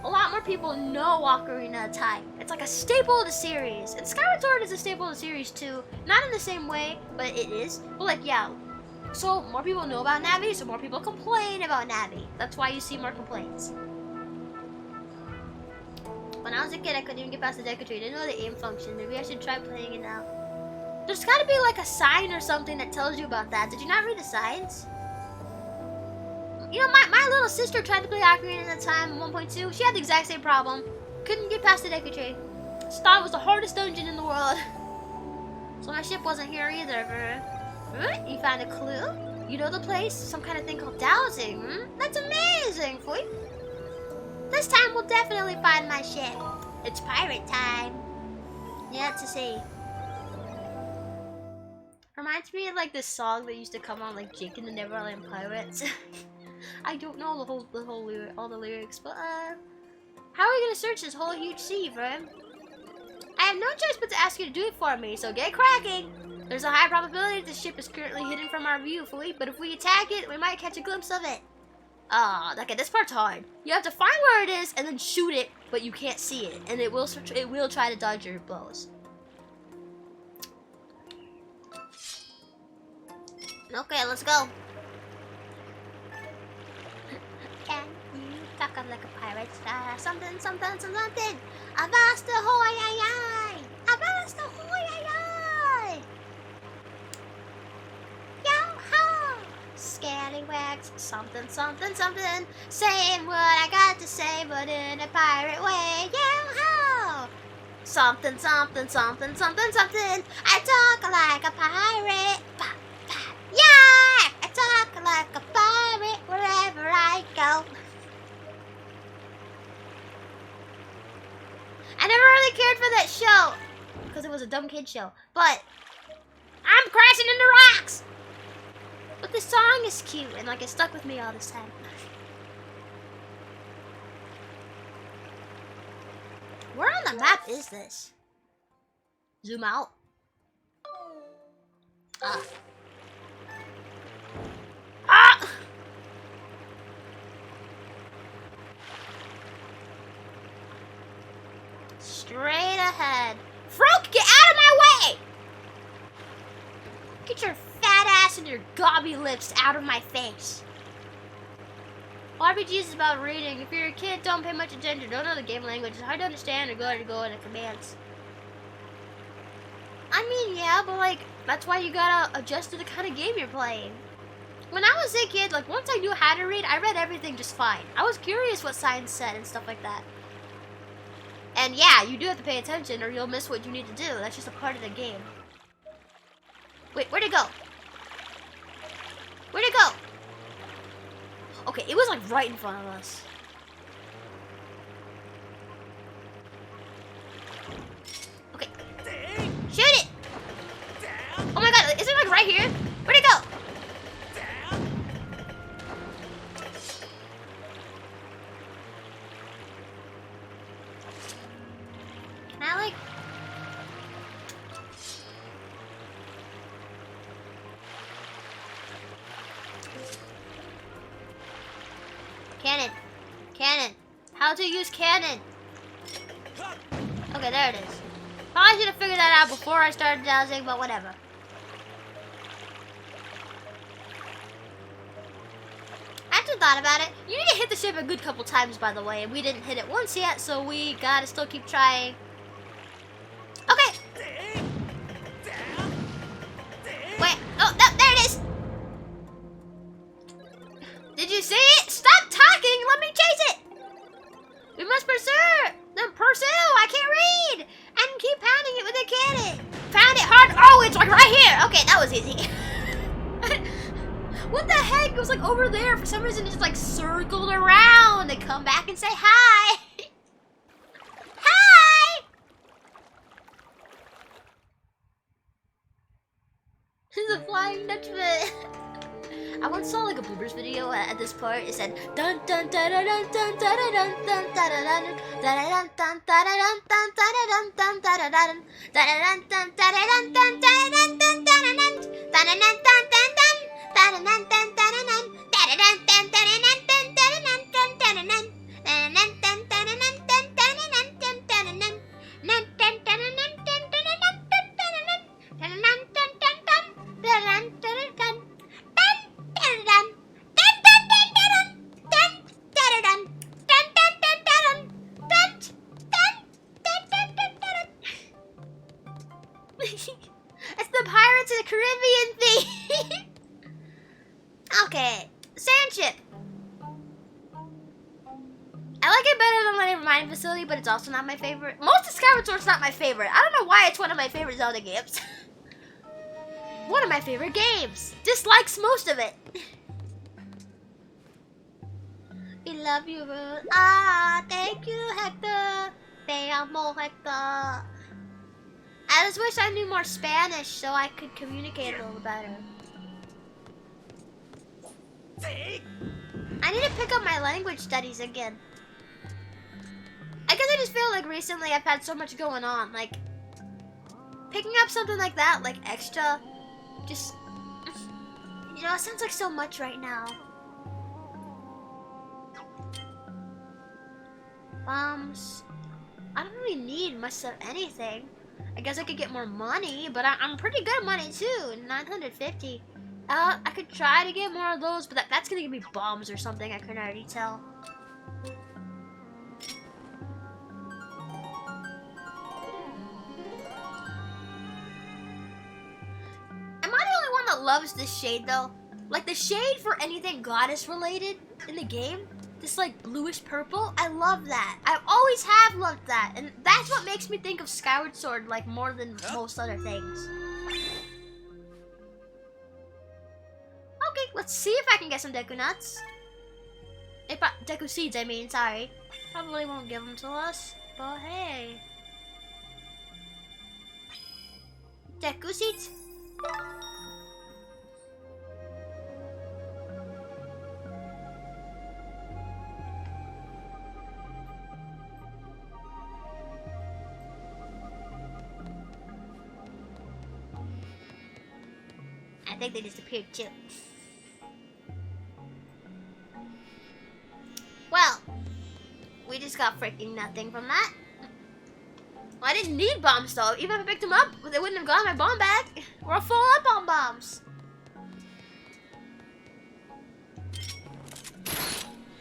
A lot more people know Ocarina of Time. It's like a staple of the series. And Skyward Sword is a staple of the series too. Not in the same way, but it is. But like, yeah. So more people know about Navi, so more people complain about Navi. That's why you see more complaints. When I was a kid, I couldn't even get past the Deku Tree. I didn't know the aim function. Maybe I should try playing it now. There's gotta be like a sign or something that tells you about that. Did you not read the signs? You know, my little sister tried to play Ocarina of Time 1.2. She had the exact same problem. Couldn't get past the Deku Tree. She thought it was the hardest dungeon in the world. So my ship wasn't here either. You found a clue? You know the place? Some kind of thing called dowsing. That's amazing, Foy. This time we'll definitely find my ship. It's pirate time. Yeah, to see. Reminds me of like this song that used to come on like Jake and the Neverland Pirates. I don't know all the lyrics, but how are we gonna search this whole huge sea, friend? I have no choice but to ask you to do it for me, so get cracking. There's a high probability the ship is currently hidden from our view, Philippe, but if we attack it, we might catch a glimpse of it. Okay, this part's hard. You have to find where it is and then shoot it, but you can't see it, and it will try to dodge your blows. Okay, let's go. Can you talk up like a pirate star? Something, something, something. Avasta hoy ay ay. Avasta hoy ay ay. Yo ho. Scallywags. Something, something, something. Saying what I got to say, but in a pirate way. Yo ho. Something, something, something, something, something. I talk like a pirate. Yeah! I talk like a pirate wherever I go. I never really cared for that show because it was a dumb kid show, but I'm crashing into rocks. But the song is cute and like it stuck with me all this time. Where on the map is this? Zoom out. Straight ahead. Froak, get out of my way! Get your fat ass and your gobby lips out of my face. RPGs is about reading. If you're a kid, don't pay much attention. Don't know the game language. It's hard to understand or go in the commands. I mean, yeah, but like, that's why you gotta adjust to the kind of game you're playing. When I was a kid, like, once I knew how to read, I read everything just fine. I was curious what signs said and stuff like that. And yeah, you do have to pay attention or you'll miss what you need to do. That's just a part of the game. Wait, where'd it go? Where'd it go? Okay, it was like right in front of us. Okay. Shoot it! Oh my god, is it like right here? Where'd it go? How to use cannon. Okay, there it is. Probably should have figured that out before I started dowsing, but whatever. I actually thought about it. You need to hit the ship a good couple times, by the way, and we didn't hit it once yet, so we gotta still keep trying. Okay. Wait. Oh, no, there it is. Did you see it? Stop talking. Let me chase it. We must pursue. Pursue. I can't read. And keep pounding it with a cannon. Pound it hard. Oh, it's like right here. Okay, that was easy. What the heck? It was like over there. For some reason, it just like circled around. They come back and say hi. Hi. This is a flying Dutchman. I once saw like a bloopers video at this part. It said dun dun dun dun dun dun dun dun dun dun dun dun dun It's the Pirates of the Caribbean theme. Okay, sand ship. I like it better than my mining facility, but it's also not my favorite. Most of Skyward Sword's not my favorite. I don't know why it's one of my favorite Zelda games. One of my favorite games. Dislikes most of it. We love you, Ruth. Ah, thank you, Hector. Te amo, Hector. I just wish I knew more Spanish so I could communicate a little better. I need to pick up my language studies again. I guess I just feel like recently I've had so much going on. Like, picking up something like that, like extra, just, you know, it sounds like so much right now. Bombs. I don't really need much of anything. I guess I could get more money, but I'm pretty good at money too. 950. I could try to get more of those, but that's gonna give me bombs or something. I can already tell. Am I the only one that loves this shade though? Like the shade for anything goddess related in the game? This like bluish purple, I love that. I always have loved that, and that's what makes me think of Skyward Sword like more than most other things. Okay, let's see if I can get some Deku Nuts. Deku Seeds, I mean, sorry. Probably won't give them to us, but hey. Deku Seeds? I think they disappeared too. Well, we just got freaking nothing from that. Well, I didn't need bombs though. Even if I picked them up, they wouldn't have gotten my bomb back. We're full up on bombs.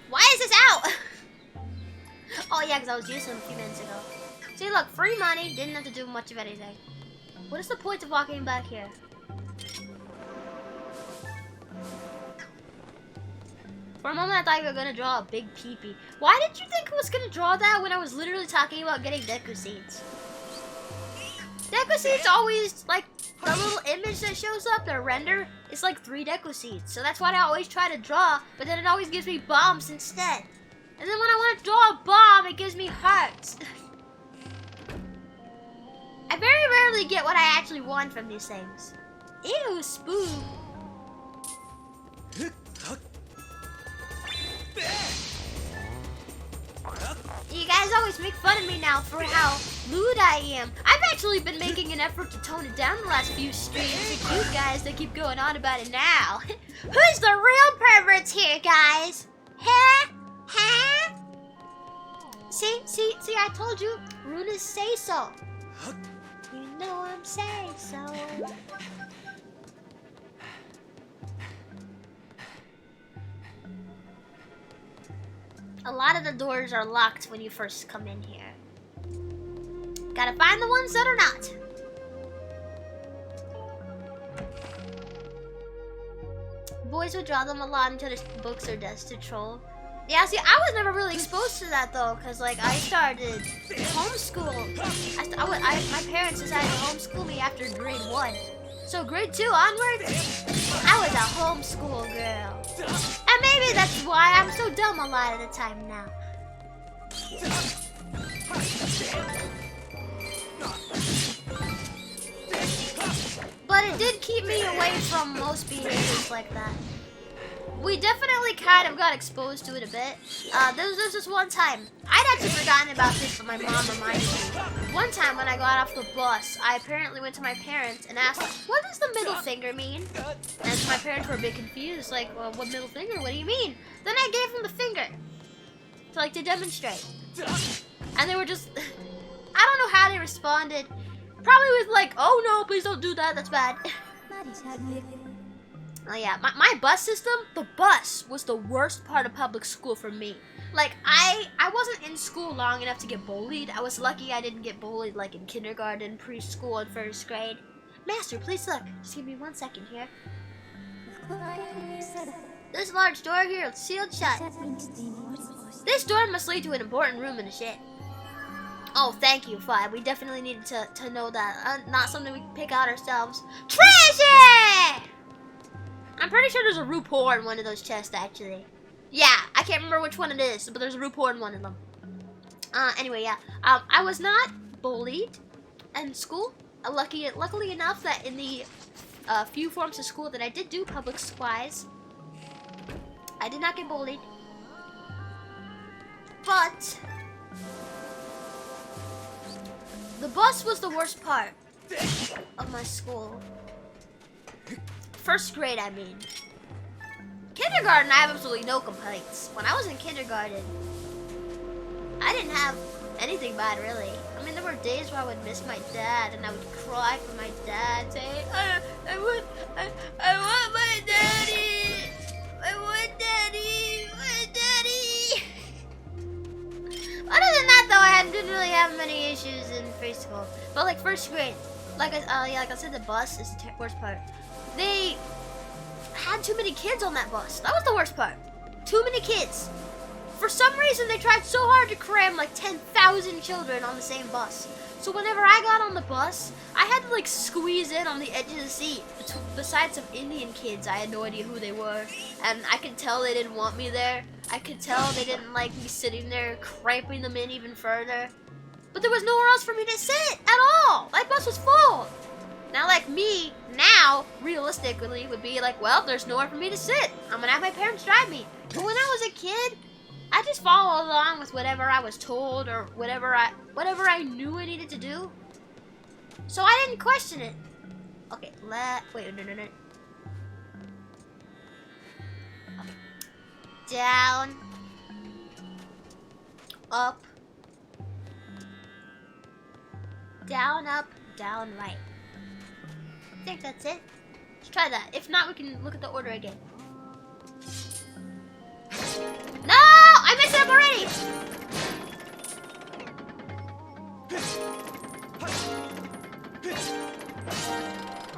Why is this out? Oh yeah, because I was using them a few minutes ago. See, look, free money. Didn't have to do much of anything. What is the point of walking back here? For a moment, I thought you were gonna draw a big peepee. Why did you think I was gonna draw that when I was literally talking about getting Deku Seeds? Deku Seeds always, like, the little image that shows up, the render, is like 3 Deku Seeds. So that's what I always try to draw, but then it always gives me bombs instead. And then when I want to draw a bomb, it gives me hearts. I very rarely get what I actually want from these things. Ew, spoon. You guys always make fun of me now for how lewd I am. I've actually been making an effort to tone it down the last few streams. It's you guys that keep going on about it now. Who's the real perverts here, guys? Huh? Huh? See, I told you. Runas say so. You know I'm saying so. A lot of the doors are locked when you first come in here. Gotta find the ones that are not. Boys would draw them a lot into the books or desks to troll. Yeah, see, I was never really exposed to that though, cause like I started homeschool. My parents decided to homeschool me after grade 1. So grade 2 onward, I was a homeschool girl. And maybe that's why I'm so dumb a lot of the time now. But it did keep me away from most behaviors like that. We definitely kind of got exposed to it a bit. There was this one time. I'd actually forgotten about this, but my mom reminded me. One time when I got off the bus, I apparently went to my parents and asked, what does the middle finger mean? And my parents were a bit confused, like, well, what middle finger? What do you mean? Then I gave them the finger to demonstrate. And they were just, I don't know how they responded. Probably with like, oh no, please don't do that, that's bad. Oh yeah, my bus system, the bus was the worst part of public school for me. Like, I wasn't in school long enough to get bullied. I was lucky I didn't get bullied like in kindergarten, preschool, and first grade. Master, please look. Just give me 1 second here. This large door here is sealed shut. This door must lead to an important room in the ship. Oh, thank you, Five. We definitely needed to know that. Not something we can pick out ourselves. Treasure! I'm pretty sure there's a RuPaul in one of those chests, actually. Yeah, I can't remember which one it is, but there's a RuPaul in one of them. Anyway, yeah. I was not bullied in school. Luckily enough that in the few forms of school that I did do, public-wise, I did not get bullied. But the bus was the worst part of my school. First grade, I mean. Kindergarten, I have absolutely no complaints. When I was in kindergarten, I didn't have anything bad, really. I mean, there were days where I would miss my dad, and I would cry for my dad, saying, I want my daddy! I want daddy! My daddy! Other than that, though, I didn't really have many issues in preschool. But, like, first grade, like I said, the bus is the worst part. They had too many kids on that bus. That was the worst part. Too many kids. For some reason, they tried so hard to cram like 10,000 children on the same bus. So whenever I got on the bus, I had to like squeeze in on the edge of the seat. Besides some Indian kids, I had no idea who they were. And I could tell they didn't want me there. I could tell they didn't like me sitting there, cramping them in even further. But there was nowhere else for me to sit at all. That bus was full. Now, like me, now, realistically, would be like, well, there's nowhere for me to sit. I'm gonna have my parents drive me. But when I was a kid, I just followed along with whatever I was told or whatever I knew I needed to do. So I didn't question it. Okay, wait, no. Okay. Down. Up. Down, up, down, right. I think that's it. Let's try that. If not, we can look at the order again. No! I messed it up already!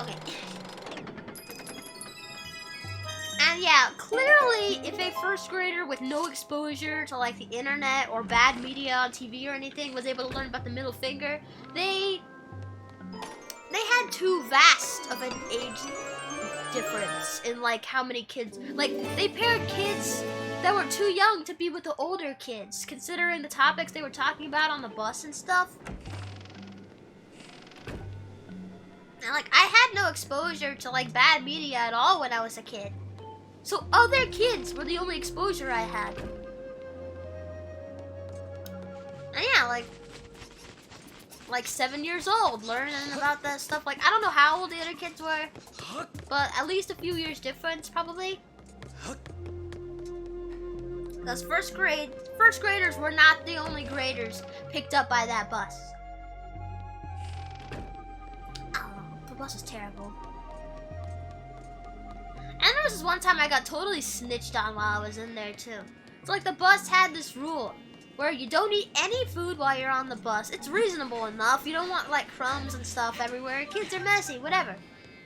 Okay. And yeah, clearly, if a first grader with no exposure to like the internet or bad media on TV or anything was able to learn about the middle finger, they had too vast of an age difference in like how many kids, like they paired kids that were too young to be with the older kids, considering the topics they were talking about on the bus and stuff. And like I had no exposure to like bad media at all when I was a kid. So other kids were the only exposure I had. And yeah, like 7 years old, learning about that stuff. Like, I don't know how old the other kids were, but at least a few years difference, probably. Because first grade, first graders were not the only graders picked up by that bus. Oh, the bus was terrible. And there was this one time I got totally snitched on while I was in there too. So like the bus had this rule where you don't eat any food while you're on the bus. It's reasonable enough. You don't want like crumbs and stuff everywhere. Kids are messy, whatever.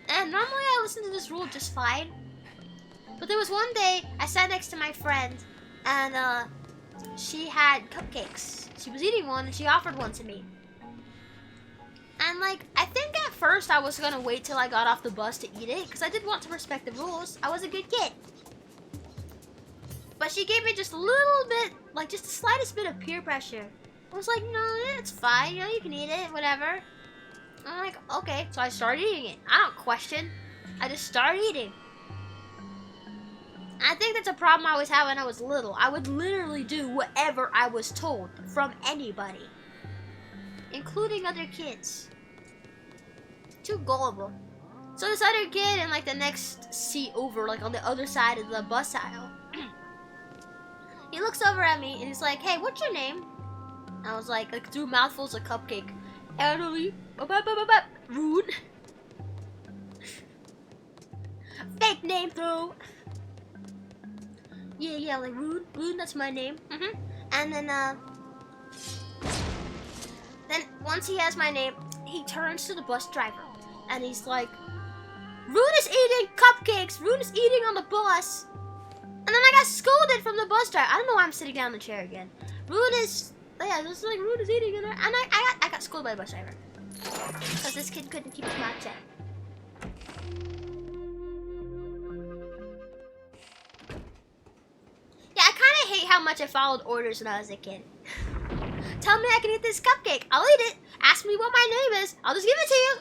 And normally I listen to this rule just fine. But there was one day I sat next to my friend and she had cupcakes. She was eating one and she offered one to me. And like, I think at first I was gonna wait till I got off the bus to eat it because I did want to respect the rules. I was a good kid. But she gave me just a little bit, like just the slightest bit of peer pressure. I was like, no, it's fine, you know, you can eat it, whatever. I'm like, okay. So I started eating it. I don't question. I just started eating. And I think that's a problem I always had when I was little. I would literally do whatever I was told from anybody. Including other kids. Too gullible. So this other kid in like the next seat over, like on the other side of the bus aisle. He looks over at me and he's like, hey, what's your name? I was like through mouthfuls of cupcake. Elderly, rude. Fake name though. Yeah, like rude, that's my name. And then once he has my name, he turns to the bus driver and he's like, Rude is eating cupcakes. Rude is eating on the bus. And then I got scolded from the bus driver. I don't know why I'm sitting down in the chair again. Rude is, yeah, it was like Rude is eating in there. And I got scolded by the bus driver. Because this kid couldn't keep his mouth shut. Yeah, I kind of hate how much I followed orders when I was a kid. Tell me I can eat this cupcake. I'll eat it. Ask me what my name is. I'll just give it to you.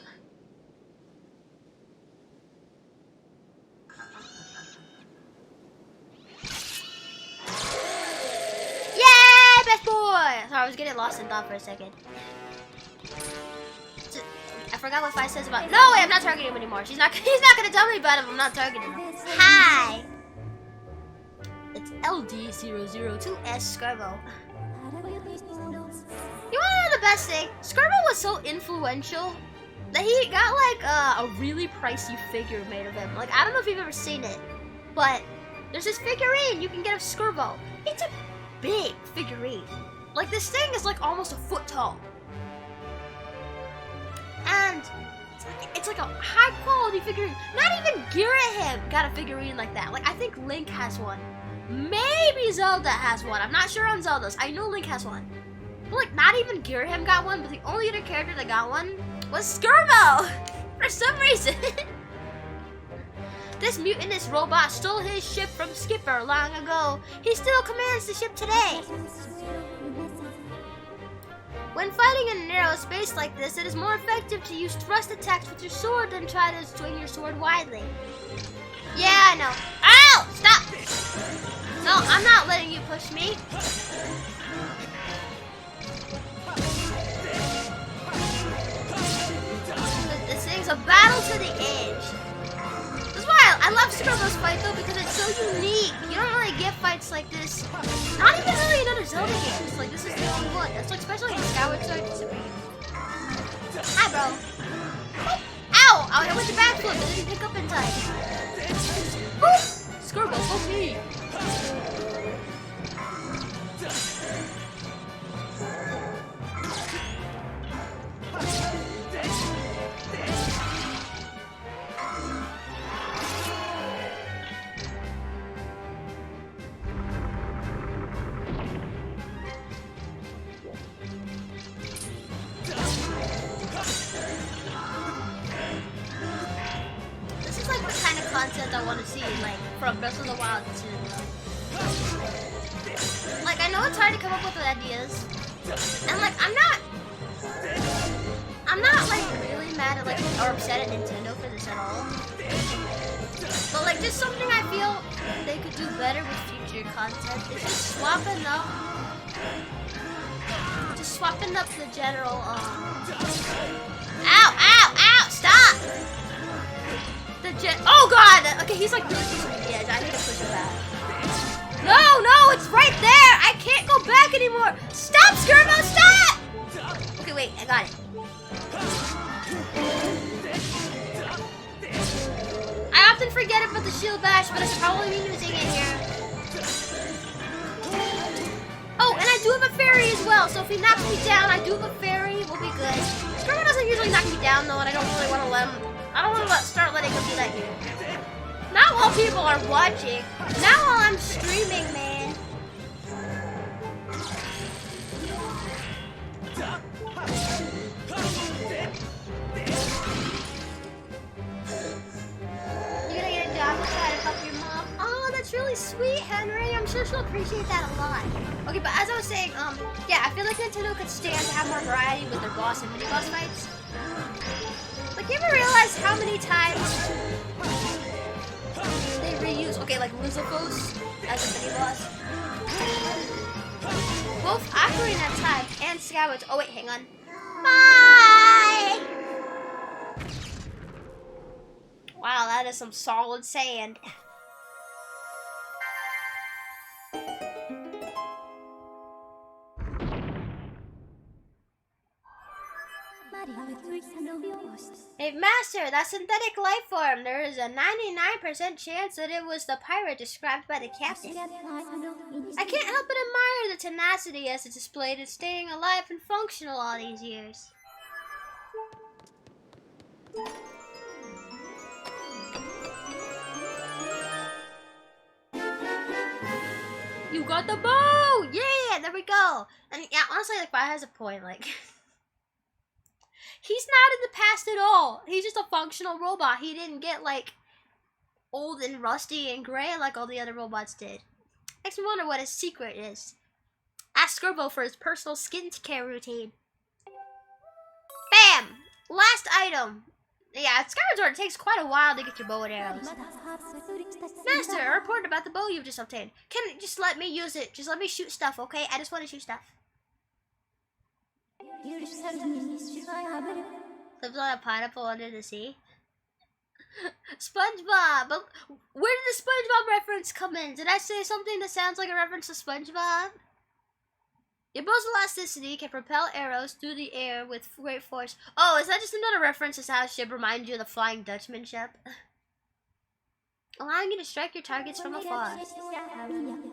Yay, best boy! Sorry, I was getting lost in thought for a second. I forgot what Fi says about. No way, I'm not targeting him anymore. He's not gonna tell me about him. I'm not targeting him. Hi. It's LD002S Skirbo. You wanna know the best thing? Skirbo was so influential that he got like a really pricey figure made of him. Like, I don't know if you've ever seen it, but there's this figurine you can get of Skirbo. It's a big figurine. Like, this thing is like almost a foot tall. And it's like a high quality figurine. Not even Girahim got a figurine like that. Like, I think Link has one. Maybe Zelda has one. I'm not sure on Zelda's. I know Link has one. But like, not even Girahim got one, but the only other character that got one was Skirbo! For some reason. This mutinous robot stole his ship from Skipper long ago. He still commands the ship today. When fighting in a narrow space like this, it is more effective to use thrust attacks with your sword than try to swing your sword widely. Yeah, I know. Ow! Stop! No, I'm not letting you push me. This thing's a battle to the edge. That's why I love Skirbo's fight though, because it's so unique. You don't really get fights like this. Not even really in other Zelda games. Like, this is the only one. That's like, especially in Skyward Sword. Hi, bro. Oh, ow! I went to backflip, but didn't pick up in time. Skirbo, help me! Content I want to see, like, from Breath of the Wild 2. Like, I know it's hard to come up with ideas, and like, I'm not like really mad at, like, or upset at Nintendo for this at all. But like, just something I feel they could do better with future content is just swapping up the general. Ow! Ow! Ow! Stop! Oh god! Okay, he's like really close to the edge. I need to push him back. No, it's right there! I can't go anymore. Stop, Skirbo, stop! Okay, wait, I got it. I often forget about the shield bash, but I should probably be using it here. Oh, and I do have a fairy as well, so if he knocks me down, I do have a fairy, we'll be good. Skirbo doesn't usually knock me down though, and I don't really want to let him, I don't want to start letting him do that here. Not while people are watching, not while I'm streaming, man. You're gonna get a job to try to help your mom. Oh, that's really sweet, Henry. I'm sure she'll appreciate that a lot. Okay, but as I was saying, yeah, I feel like Nintendo could stand to have more variety with their boss and mini boss fights. Like, you ever realize how many times they reuse, okay, like Lizopos as a mini boss? Both Ocarina of Time and Skyward. Oh wait, hang on. Bye! Wow, that is some solid sand. Hey, Master, that synthetic life form. There is a 99% chance that it was the pirate described by the captain. I can't help but admire the tenacity as it's displayed in staying alive and functional all these years. You got the bow! Yeah, there we go. And yeah, honestly, like, Bai has a point, like... He's not in the past at all. He's just a functional robot. He didn't get, like, old and rusty and gray like all the other robots did. Makes me wonder what his secret is. Ask Skirbo for his personal skincare routine. Bam! Last item. Yeah, at Skyward Sword, it takes quite a while to get your bow and arrows. Master, a report about the bow you've just obtained. Can you just let me use it? Just let me shoot stuff, okay? I just want to shoot stuff. Lives on a pineapple under the sea. SpongeBob! But where did the SpongeBob reference come in? Did I say something that sounds like a reference to SpongeBob? Your bow's elasticity can propel arrows through the air with great force. Oh, is that just another reference to how ship reminds you of the Flying Dutchman ship? Allowing you to strike your targets from afar.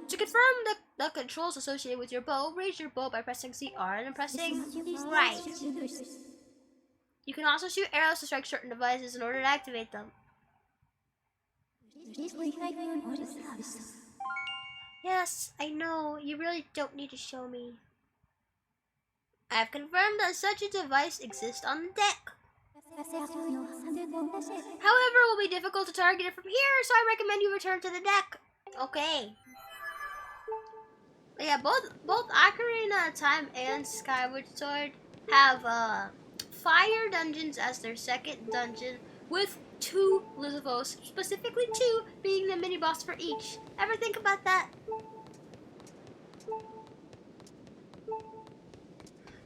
To confirm the controls associated with your bow, raise your bow by pressing CR and then pressing right. You can also shoot arrows to strike certain devices in order to activate them. Yes, I know. You really don't need to show me. I have confirmed that such a device exists on the deck. However, it will be difficult to target it from here, so I recommend you return to the deck. Okay. Yeah, both Ocarina of Time and Skyward Sword have fire dungeons as their second dungeon, with 2 Lizopos, specifically 2 being the mini boss for each. Ever think about that?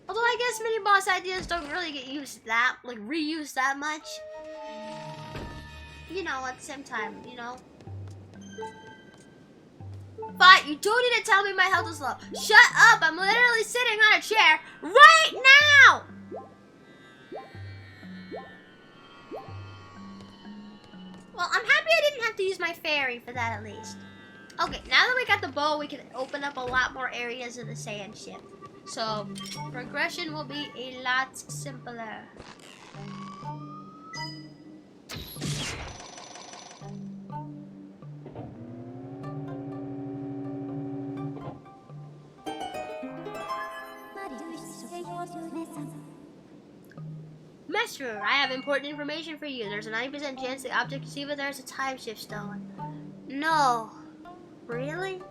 Although I guess mini boss ideas don't really get used that, like reused that much. You know, at the same time, you know. But you don't need to tell me my health is low. Shut up! I'm literally sitting on a chair right now! Well, I'm happy I didn't have to use my fairy for that at least. Okay, now that we got the bow, we can open up a lot more areas of the sand ship. So, progression will be a lot simpler. Master, I have important information for you. There's a 90% chance the object you see with there is a time shift stone. No. Really?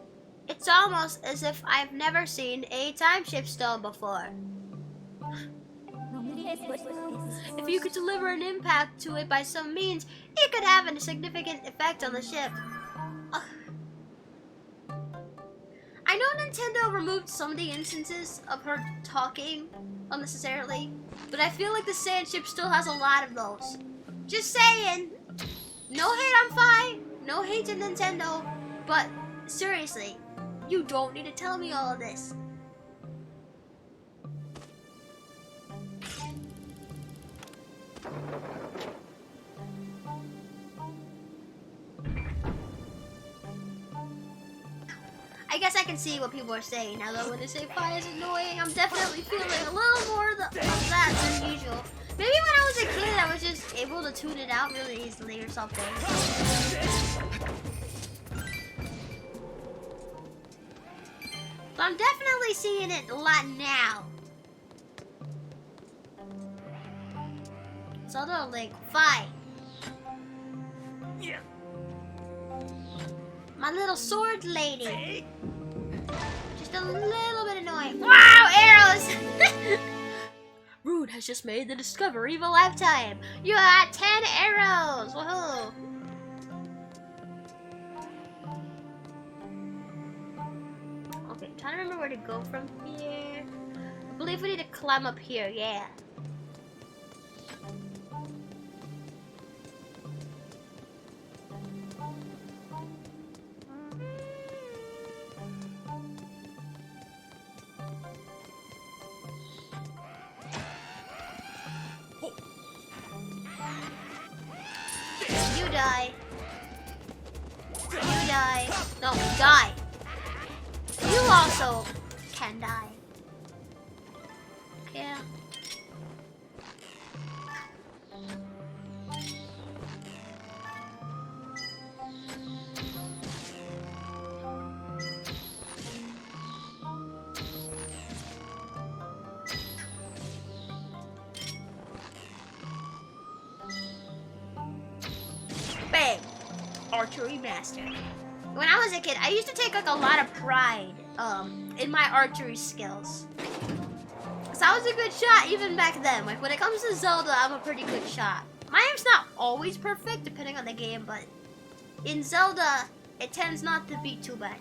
It's almost as if I've never seen a time shift stone before. If you could deliver an impact to it by some means, it could have a significant effect on the ship. I know Nintendo removed some of the instances of her talking unnecessarily, but I feel like the sand ship still has a lot of those. Just saying. No hate on Fi, no hate to Nintendo, but seriously, you don't need to tell me all of this. I guess I can see what people are saying now though when they say fire is annoying. I'm definitely feeling a little more of that than usual. Maybe when I was a kid I was just able to tune it out really easily or something. But I'm definitely seeing it a lot now. Zelda Link, fight. Yeah. My little sword lady. Just a little bit annoying. Wow, arrows! Rude has just made the discovery of a lifetime. You got 10 arrows. Woohoo! Okay, I'm trying to remember where to go from here. I believe we need to climb up here. Yeah. You die. You die. No, die. You also can die. Yeah. Bang! Archery master. When I was a kid, I used to take like a lot of pride in my archery skills. Cause I was a good shot even back then. Like when it comes to Zelda, I'm a pretty good shot. My aim's not always perfect depending on the game, but in Zelda, it tends not to be too bad.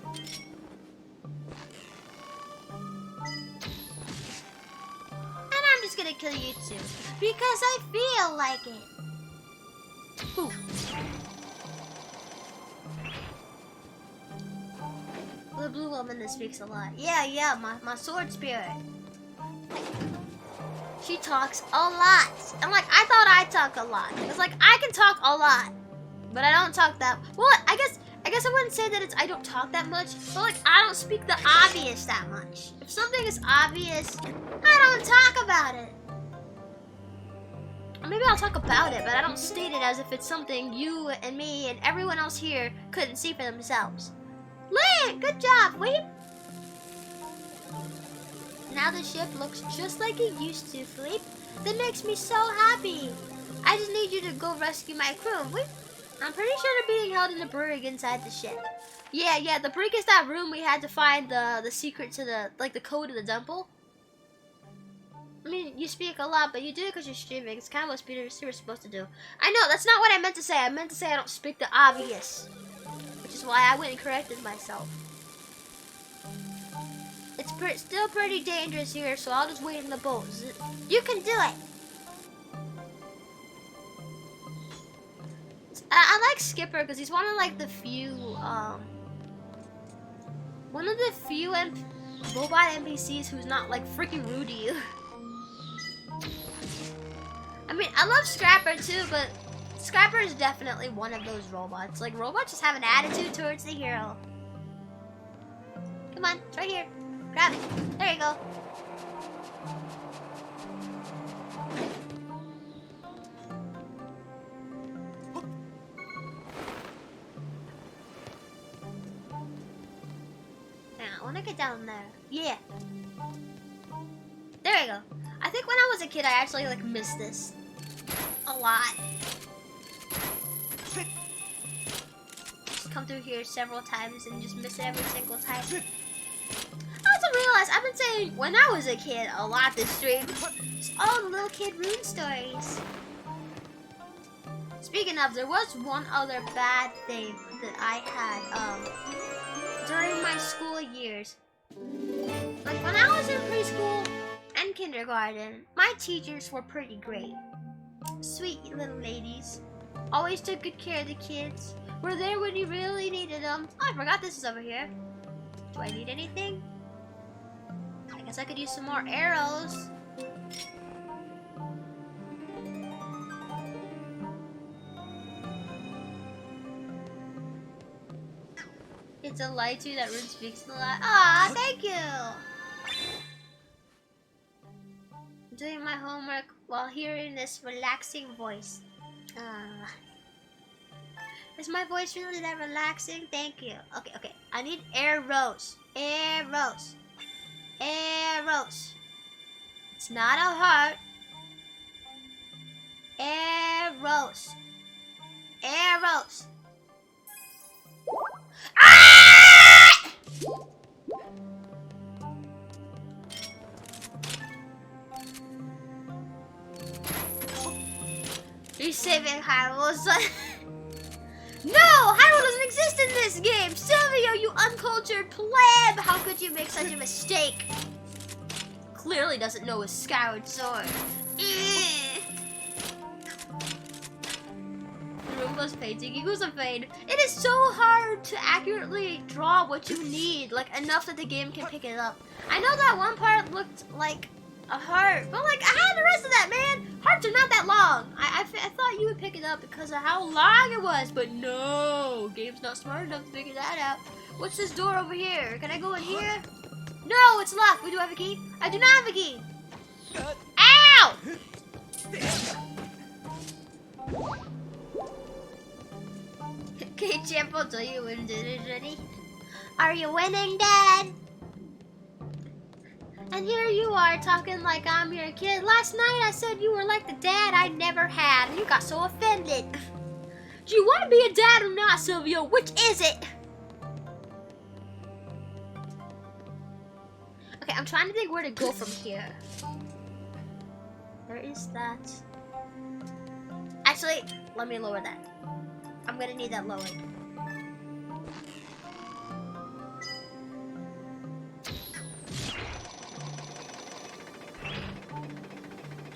And I'm just gonna kill you too, because I feel like it. Ooh. The blue woman that speaks a lot. Yeah, my sword spirit. She talks a lot. And like, I thought I talk a lot. It's like, I can talk a lot. But I don't talk that, well, I guess I wouldn't say that I don't talk that much. But like, I don't speak the obvious that much. If something is obvious, I don't talk about it. Or maybe I'll talk about it, but I don't state it as if it's something you and me and everyone else here couldn't see for themselves. Link, good job, wait. Now the ship looks just like it used to, Philippe. That makes me so happy. I just need you to go rescue my crew. Wait, I'm pretty sure they're being held in the brig inside the ship. Yeah, the brig is that room we had to find the secret to the code of the temple. I mean, you speak a lot, but you do it because you're streaming. It's kind of what you're supposed to do. I know, that's not what I meant to say. I meant to say I don't speak the obvious. Which is why I went and corrected myself. It's still pretty dangerous here, so I'll just wait in the boat. You can do it! I like Skipper because he's one of like the few, robot NPCs who's not like freaking rude to you. I mean, I love Scrapper too, but Scrapper is definitely one of those robots. Like, robots just have an attitude towards the hero. Come on, it's right here. Grab it. There you go. Now, I want to get down there. Yeah. There we go. I think when I was a kid, I actually, like, missed this a lot. Just come through here several times and just miss it every single time. I also realized I've been saying when I was a kid a lot this stream. Just all the little kid rune stories. Speaking of, there was one other bad thing that I had during my school years. Like when I was in preschool and kindergarten, my teachers were pretty great. Sweet little ladies. Always took good care of the kids. Were there when you really needed them. Oh, I forgot this is over here. Do I need anything? I guess I could use some more arrows. It's a lie to you that Rune speaks a lot. Aw, thank you! I'm doing my homework while hearing this relaxing voice. Is my voice really that relaxing? Thank you. Okay. I need arrows. Arrows. Arrows. It's not a heart. Arrows. Arrows. Ah! You're saving Hyrule, son. No! Hyrule doesn't exist in this game! Sylvia, you uncultured pleb! How could you make such a mistake? Clearly doesn't know his Skyward Sword. Rumbo's painting equals a fade. It is so hard to accurately draw what you need, like enough that the game can pick it up. I know that one part looked like a heart, but like I had the rest of that, man. Hearts are not that long. I thought you would pick it up because of how long it was, but no, game's not smart enough to figure that out. What's this door over here? Can I go in here? No, it's locked. We do have a key. I do not have a key. Ow! Okay, champ, I'll tell you when dinner's ready. Are you winning, Dad? And here you are talking like I'm your kid. Last night I said you were like the dad I never had, and you got so offended. Do you want to be a dad or not, Sylvia? Which is it? Okay, I'm trying to think where to go from here. Where is that? Actually, let me lower that. I'm gonna need that lowered.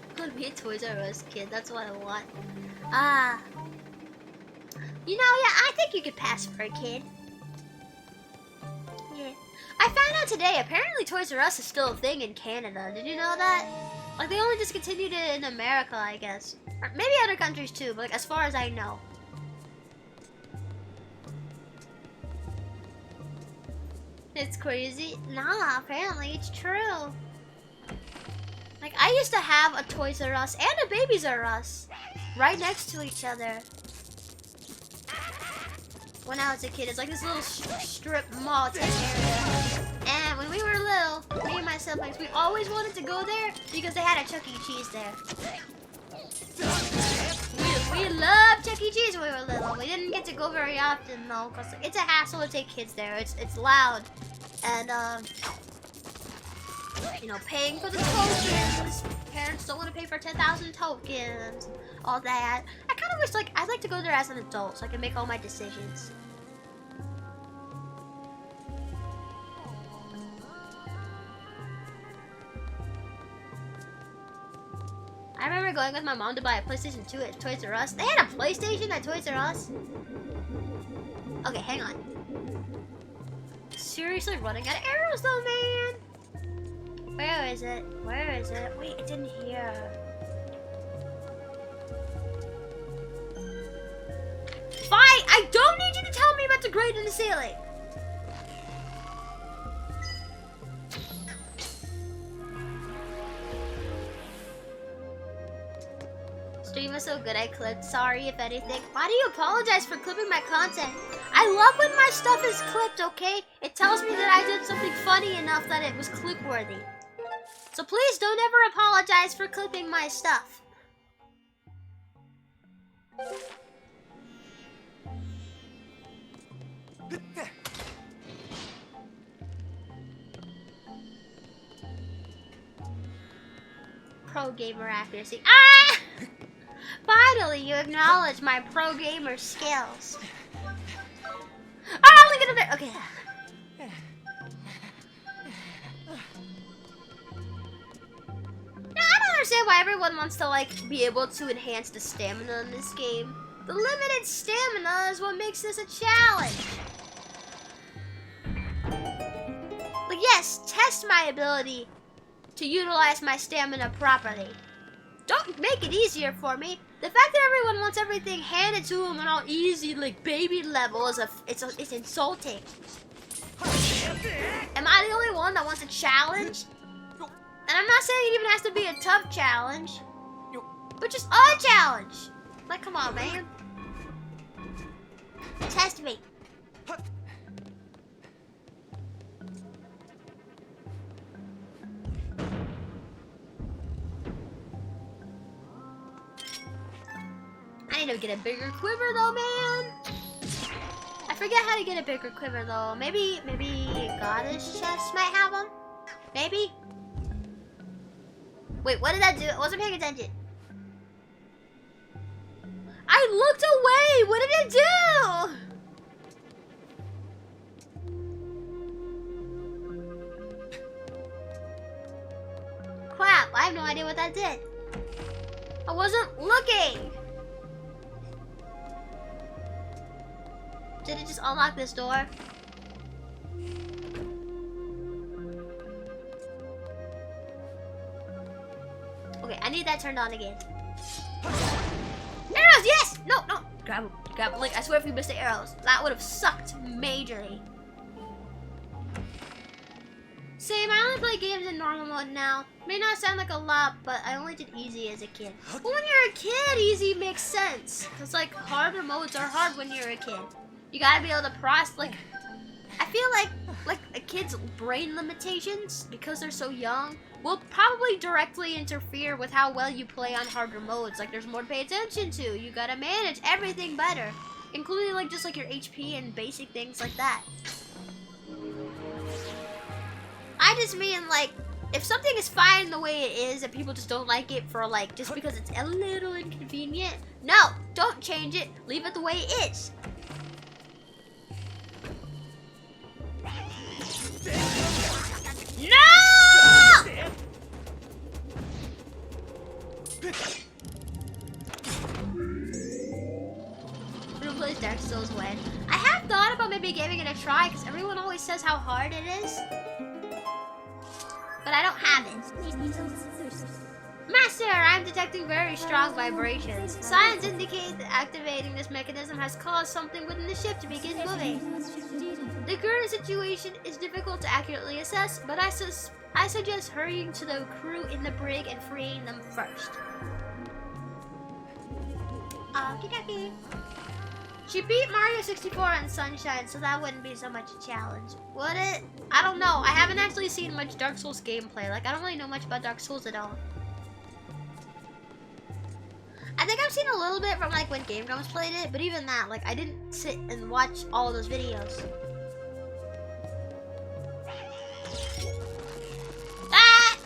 I want to be a Toys R Us kid. That's what I want. You know, yeah, I think you could pass for a kid. Yeah. I found out today, apparently Toys R Us is still a thing in Canada. Did you know that? Like, they only discontinued it in America, I guess. Or maybe other countries too, but like, as far as I know. It's crazy. Nah, apparently it's true. Like, I used to have a Toys R Us and a Babies R Us right next to each other. When I was a kid, it's like this little strip mall type area. And when we were little, me and my siblings, we always wanted to go there because they had a Chuck E. Cheese there. We loved Chuck E. Cheese when we were little. We didn't get to go very often though, because it's a hassle to take kids there. It's loud. And you know, paying for the tokens. Parents don't want to pay for 10,000 tokens. All that. I kind of wish, like, I'd like to go there as an adult so I can make all my decisions. I remember going with my mom to buy a PlayStation 2 at Toys R Us. They had a PlayStation at Toys R Us? Okay, hang on. Seriously running out of arrows though, man! Where is it? Where is it? Wait, it's in here. Fine! I don't need you to tell me about the grate in the ceiling! Stream was so good I clipped. Sorry if anything. Why do you apologize for clipping my content? I love when my stuff is clipped, okay? It tells me that I did something funny enough that it was clip-worthy. So please don't ever apologize for clipping my stuff. Pro gamer accuracy. Ah! Finally, you acknowledge my pro gamer skills. Oh, look at it. Okay. Now, I don't understand why everyone wants to, like, be able to enhance the stamina in this game. The limited stamina is what makes this a challenge. Like, yes, test my ability to utilize my stamina properly. Don't make it easier for me. The fact that everyone wants everything handed to them on all easy, like baby level, it's insulting. Am I the only one that wants a challenge? And I'm not saying it even has to be a tough challenge, but just a challenge. Like, come on, man. Test me. I need to get a bigger quiver though, man. I forget how to get a bigger quiver though. Maybe Goddess Chest might have them. Maybe. Wait, what did that do? I wasn't paying attention. I looked away. What did it do? Crap, I have no idea what that did. I wasn't looking. Did it just unlock this door? Okay, I need that turned on again. Arrows, yes! No, no. Grab them, grab them. Like, I swear if you missed the arrows, that would have sucked majorly. Same, I only play games in normal mode now. May not sound like a lot, but I only did easy as a kid. But when you're a kid, easy makes sense. Cause like, harder modes are hard when you're a kid. You gotta be able to process, like, I feel like a kid's brain limitations, because they're so young, will probably directly interfere with how well you play on harder modes. Like, there's more to pay attention to. You gotta manage everything better, including like just like your HP and basic things like that. I just mean like, if something is fine the way it is and people just don't like it for like, just because it's a little inconvenient, no, don't change it. Leave it the way it is. No! Who plays Dark Souls when? I have thought about maybe giving it a try because everyone always says how hard it is. But I don't have it. Master, I'm detecting very strong vibrations. Signs indicate that activating this mechanism has caused something within the ship to begin moving. The current situation is difficult to accurately assess, but I suggest hurrying to the crew in the brig and freeing them first. Okie dokie. She beat Mario 64 on Sunshine, so that wouldn't be so much a challenge. Would it? I don't know. I haven't actually seen much Dark Souls gameplay. Like, I don't really know much about Dark Souls at all. I think I've seen a little bit from like when Game Grumps played it, but even that, like, I didn't sit and watch all of those videos. Ah!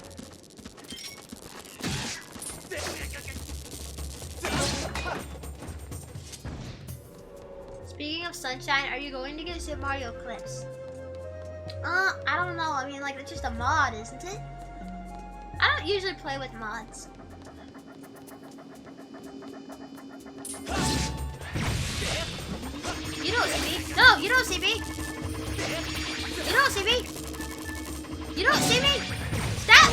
Speaking of Sunshine, are you going to get Super Mario clips? I don't know. I mean, like, it's just a mod, isn't it? I don't usually play with mods. You don't see me. No, you don't see me. You don't see me. You don't see me. Stop.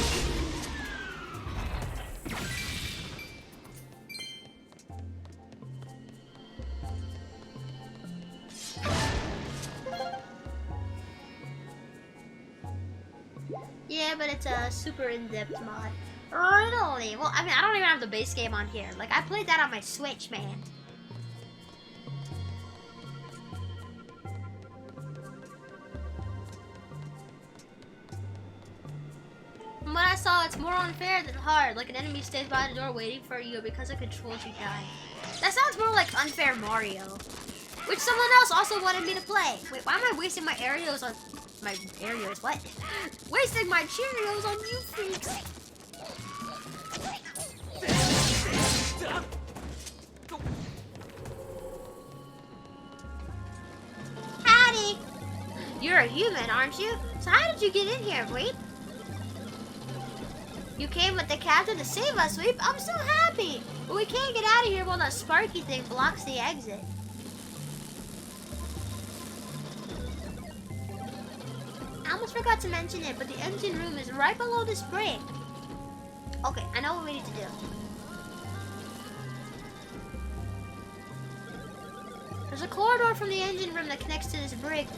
Yeah, but it's a super in-depth mod. Really? Well, I mean, I don't even have the base game on here. Like, I played that on my Switch, man. From what I saw, it's more unfair than hard. Like, an enemy stays by the door waiting for you because it controls you die. That sounds more like Unfair Mario. Which someone else also wanted me to play. Wait, why am I wasting my Aerios on... My Aerios? What? Wasting my Cheerios on you freaks. Howdy! You're a human, aren't you? So how did you get in here, Weep? You came with the captain to save us, Weep. I'm so happy! But we can't get out of here while that sparky thing blocks the exit. I almost forgot to mention it, but the engine room is right below this brig. Okay, I know what we need to do. There's a corridor from the engine room that connects to this brig,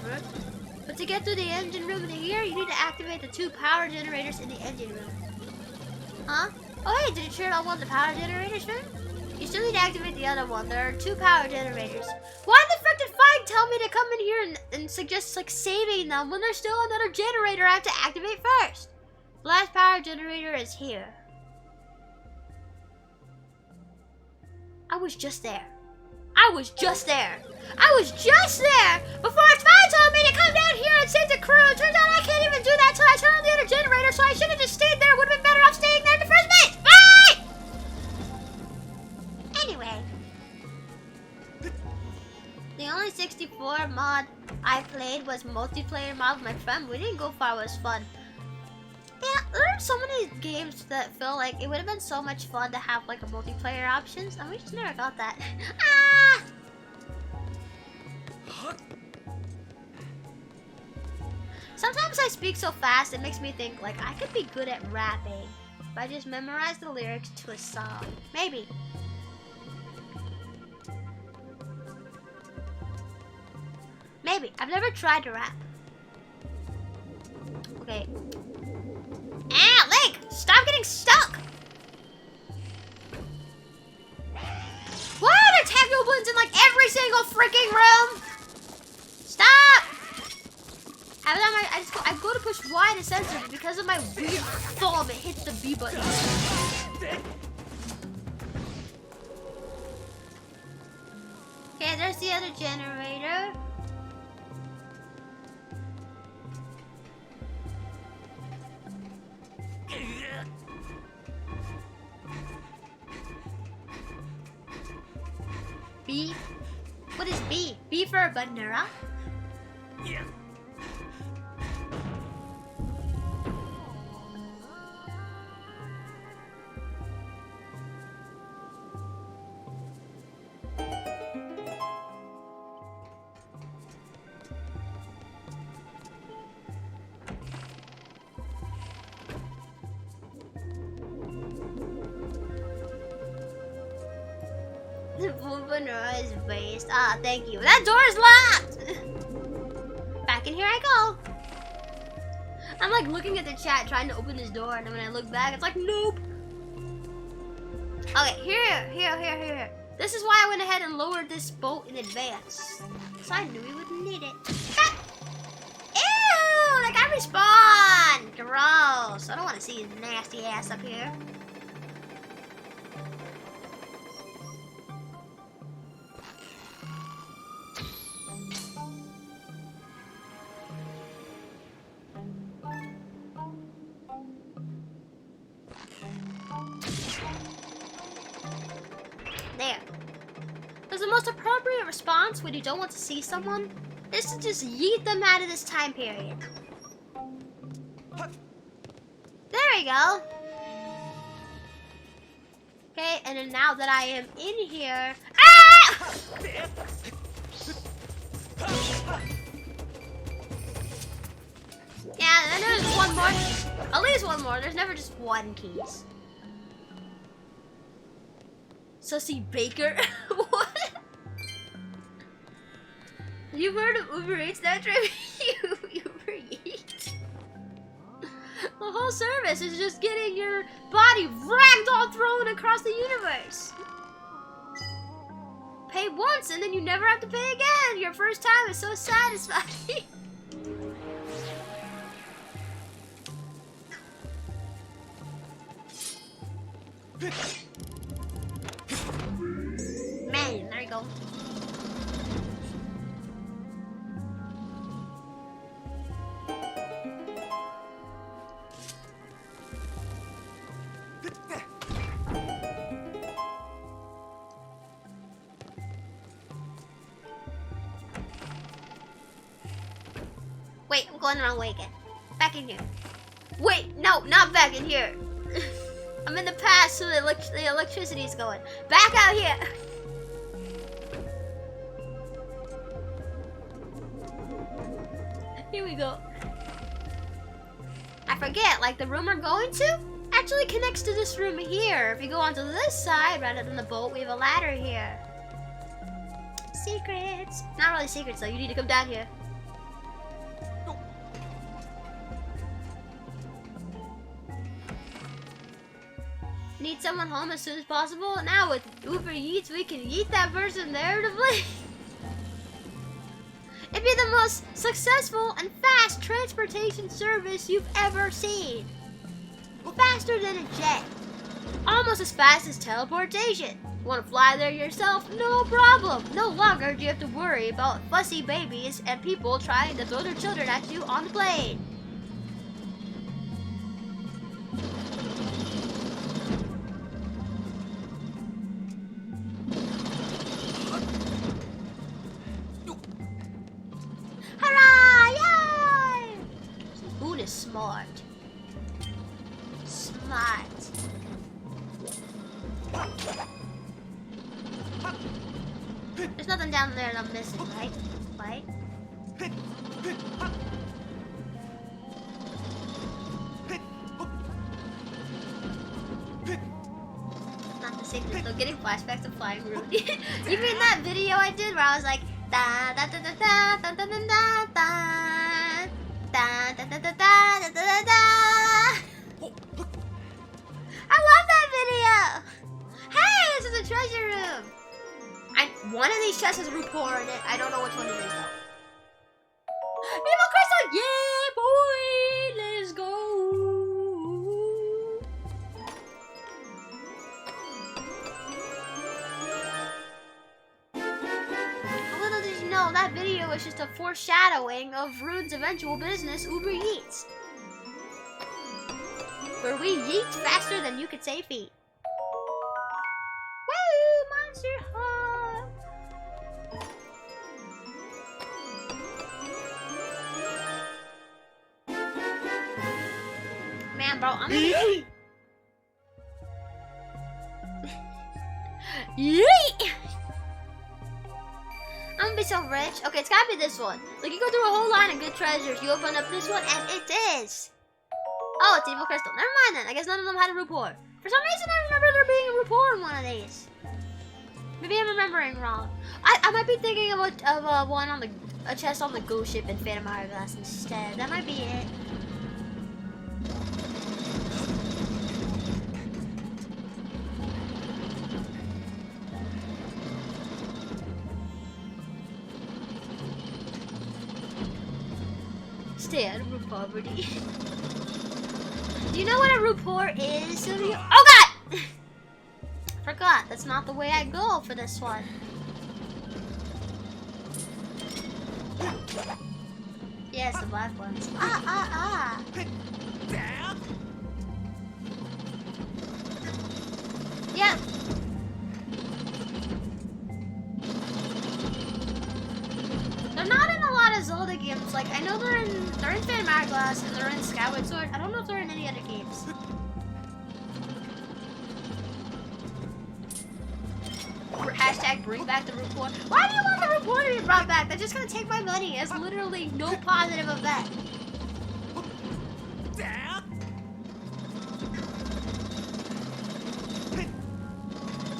But to get through the engine room in here, you need to activate the 2 power generators in the engine room. Huh? Oh hey, did you turn on one of the power generators, man? You still need to activate the other one. There are 2 power generators. Why the frick did Fine tell me to come in here and suggest like saving them when there's still another generator I have to activate first? The last power generator is here. I was just there. I was just there. I was just there before Fine told me to come down here and save the crew. It turns out I can't even do that till I turn on the other generator, so I should have just stayed there. Would have been better off staying there in the first place. Bye! Anyway. The only 64 mod I played was multiplayer mod with my friend. We didn't go far, it was fun. Yeah, there are so many games that feel like it would have been so much fun to have like a multiplayer options, and we just never got that. Ah! Sometimes I speak so fast it makes me think like I could be good at rapping if I just memorize the lyrics to a song. Maybe. Maybe. I've never tried to rap. Okay. Ah, Link! Stop getting stuck! Why are there technoblins in like every single freaking room? Stop! I go to push Y to censor, but because of my weird thumb, it hits the B button. Okay, there's the other generator. B? What is B? B for Banura? Yeah. Is based. Ah, thank you. That door is locked! Back in here I go. I'm like looking at the chat trying to open this door, and then when I look back, it's like, nope. Okay, here. This is why I went ahead and lowered this boat in advance. So I knew we wouldn't need it. Ah! Ew! That guy respawned! Gross. I don't want to see his nasty ass up here. Response when you don't want to see someone is to just yeet them out of this time period. There we go. Okay, and then now that I am in here, ah! Yeah, and then there's one more. At least one more. There's never just one keys. Sussy Baker. What? You've heard of Uber Eats, that trip? Uber Eats? The whole service is just getting your body ragdoll thrown across the universe. Pay once and then you never have to pay again. Your first time is so satisfying. Man, there you go. Wait, I'm going the wrong way again. Back in here. Wait, no, not back in here. I'm in the past, so the electricity is going. Back out here. Here we go. I forget, like the room we're going to actually connects to this room here. If you go onto this side, rather than the boat, we have a ladder here. Secrets. Not really secrets though, you need to come down here. Need someone home as soon as possible. Now with Uber Eats, we can eat that person narratively. It'd be the most successful and fast transportation service you've ever seen. Faster than a jet. Almost as fast as teleportation. Want to fly there yourself? No problem. No longer do you have to worry about fussy babies and people trying to throw their children at you on the plane. Hurrah! Yay! Food is smart. Smart. There's nothing down there that I'm missing, right? Right? Not the same. Still getting flashbacks of flying Rudy. You mean that video I did where I was like da da da da da da da da da da da da da da da da da. I love that video! Hey, this is a treasure room! One of these chests has a rapport in it. I don't know which one it is though. Evil Crystal! Yeah, boy! Let's go! Little did you know, that video is just a foreshadowing of Rude's eventual business, Uber Eats. Where we yeet faster than you could say feet. Woo! Monster Hug! Man, bro, I'm gonna be... Yeet! I'm gonna be so rich. Okay, it's gotta be this one. Like, you go through a whole line of good treasures. You open up this one, and it is. Oh, it's Evil Crystal. Never mind then. I guess none of them had a rapport. For some reason, I remember there being a rapport in one of these. Maybe I'm remembering wrong. I might be thinking of one on a chest on the ghost ship in Phantom Hourglass instead. That might be it. Stay out of poverty. Do you know what a rapport is? Oh god! Forgot, that's not the way I go for this one. Yes, the black ones. Yeah. They're not in a lot of Zelda games. Like, I know they're in Phantom Hourglass and they're in Skyward Sword. I don't know if they're in any other games. Hashtag bring back the rapport. Why do you want the rapport to be brought back? That's just gonna take my money. It's literally no positive effect.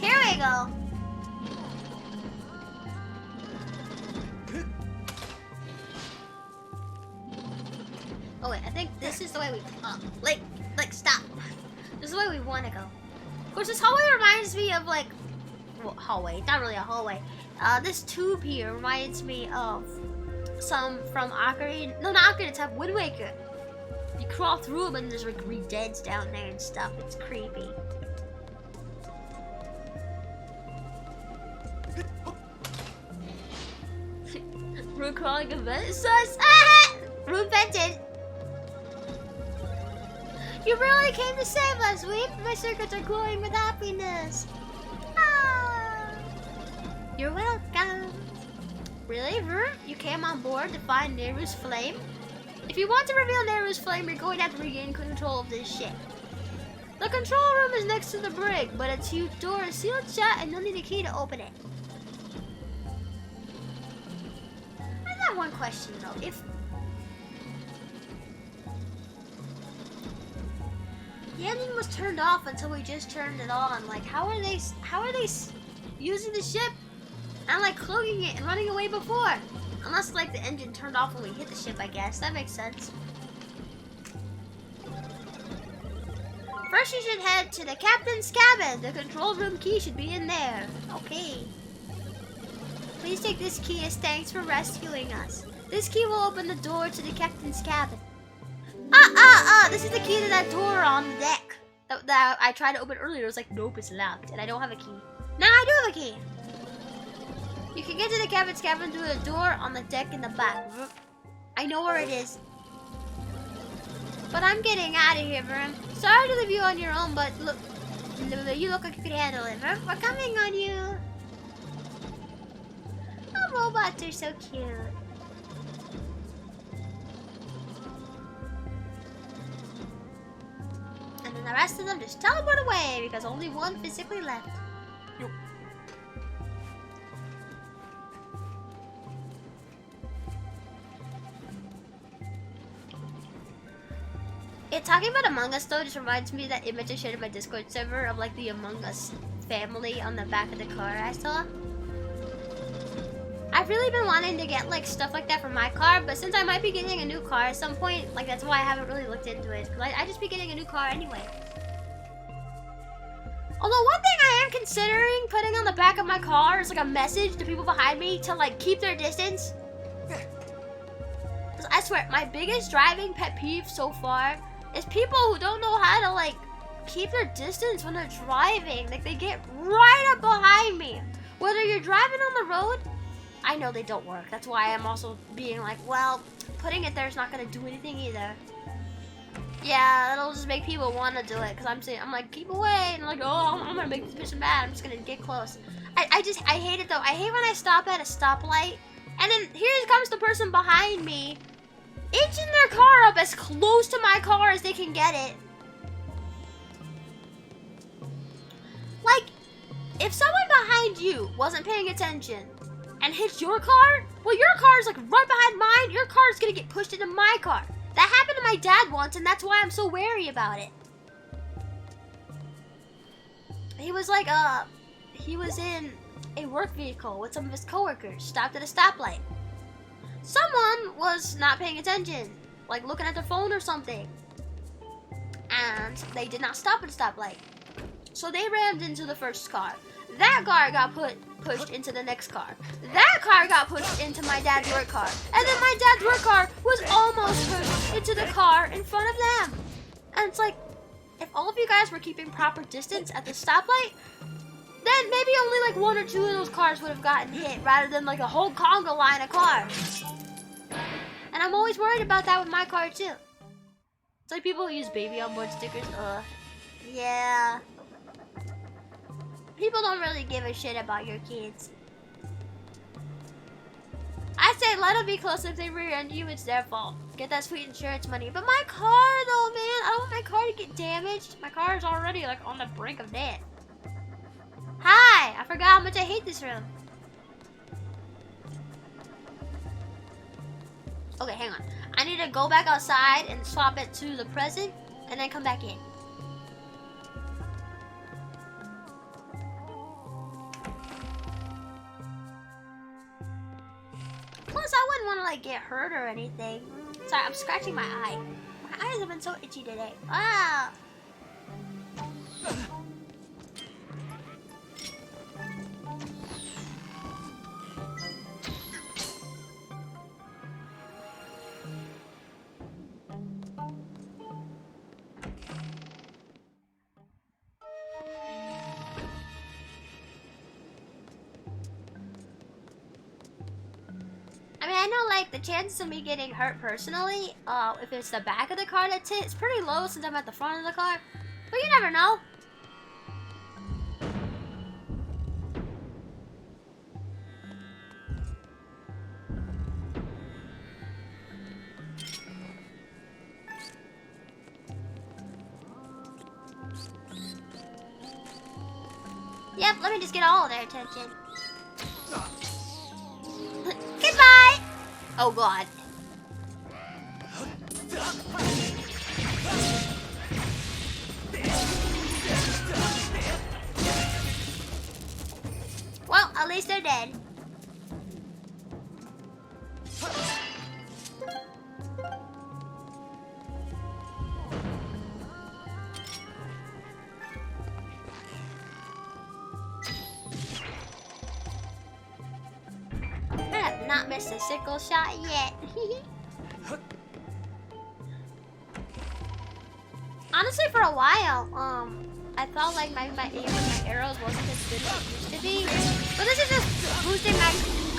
Here we go. Oh wait, I think this is the way we like stop. This is the way we want to go. Of course, this hallway reminds me of like, well, hallway, not really a hallway. This tube here reminds me of some from Ocarina, no, not Ocarina of Time, Wind Waker. You crawl through them and there's like re-deads down there and stuff. It's creepy. We're crawling a vent. Sus! Ah! Room vented. You really came to save us, Weep. My circuits are glowing with happiness. Ah. You're welcome. Really, Rue? You came on board to find Neru's flame? If you want to reveal Neru's flame, you're going to have to regain control of this ship. The control room is next to the brig, but its huge door is sealed shut and you'll need a key to open it. I have one question though. If the engine was turned off until we just turned it on, like how are they using the ship and like cloaking it and running away before? Unless like the engine turned off when we hit the ship, I guess. That makes sense. First you should head to the captain's cabin. The control room key should be in there. Okay. Please take this key as thanks for rescuing us. This key will open the door to the captain's cabin. This is the key to that door on the deck. That I tried to open earlier. It was like, nope, it's locked. And I don't have a key. Now I do have a key. You can get to the captain's cabin through the door on the deck in the back. I know where it is. But I'm getting out of here, Vern. Sorry to leave you on your own, but look, you look like you could handle it, Vern. We're coming on you. Oh, robots are so cute. And then the rest of them just teleport away because only one physically left. Nope. Talking about Among Us though just reminds me of that image I shared in my Discord server of like the Among Us family on the back of the car I saw. I've really been wanting to get like stuff like that for my car, but since I might be getting a new car at some point, like that's why I haven't really looked into it. Cause I just be getting a new car anyway. Although one thing I am considering putting on the back of my car is like a message to people behind me to like keep their distance. Cause I swear, my biggest driving pet peeve so far is people who don't know how to like keep their distance when they're driving. Like they get right up behind me. Whether you're driving on the road, I know they don't work. That's why I'm also being like, well, putting it there is not gonna do anything either. Yeah, it'll just make people want to do it because I'm like, keep away, and like, oh, I'm gonna make this person mad. I'm just gonna get close. I hate it though. I hate when I stop at a stoplight and then here comes the person behind me, inching their car up as close to my car as they can get it. Like, if someone behind you wasn't paying attention and hits your car, well, your car's like right behind mine. Your car's gonna get pushed into my car. That happened to my dad once, and that's why I'm so wary about it. He was like, he was in a work vehicle with some of his coworkers, stopped at a stoplight. Someone was not paying attention, like looking at their phone or something, and they did not stop at a stoplight. So they rammed into the first car. That car got pushed into the next car. That car got pushed into my dad's work car. And then my dad's work car was almost pushed into the car in front of them. And it's like, if all of you guys were keeping proper distance at the stoplight, then maybe only like one or two of those cars would have gotten hit rather than like a whole conga line of cars. And I'm always worried about that with my car too. It's like people who use baby on board stickers. Yeah. People don't really give a shit about your kids. I say let them be close. If they rear-end you, it's their fault. Get that sweet insurance money. But my car though, man, I don't want my car to get damaged. My car is already like on the brink of death. Hi, I forgot how much I hate this room. Okay, hang on. I need to go back outside and swap it to the present and then come back in. Plus, I wouldn't want to like get hurt or anything. Sorry, I'm scratching my eye. My eyes have been so itchy today. Ah. I know, like, the chances of me getting hurt personally, if it's the back of the car that's hit, it's pretty low since I'm at the front of the car. But you never know. Yep, let me just get all of their attention. Goodbye! Oh god. Well, at least they're dead. not missed a sickle shot yet. Honestly, for a while, I felt like my aim with my arrows wasn't as good as it used to be. But this is just boosting my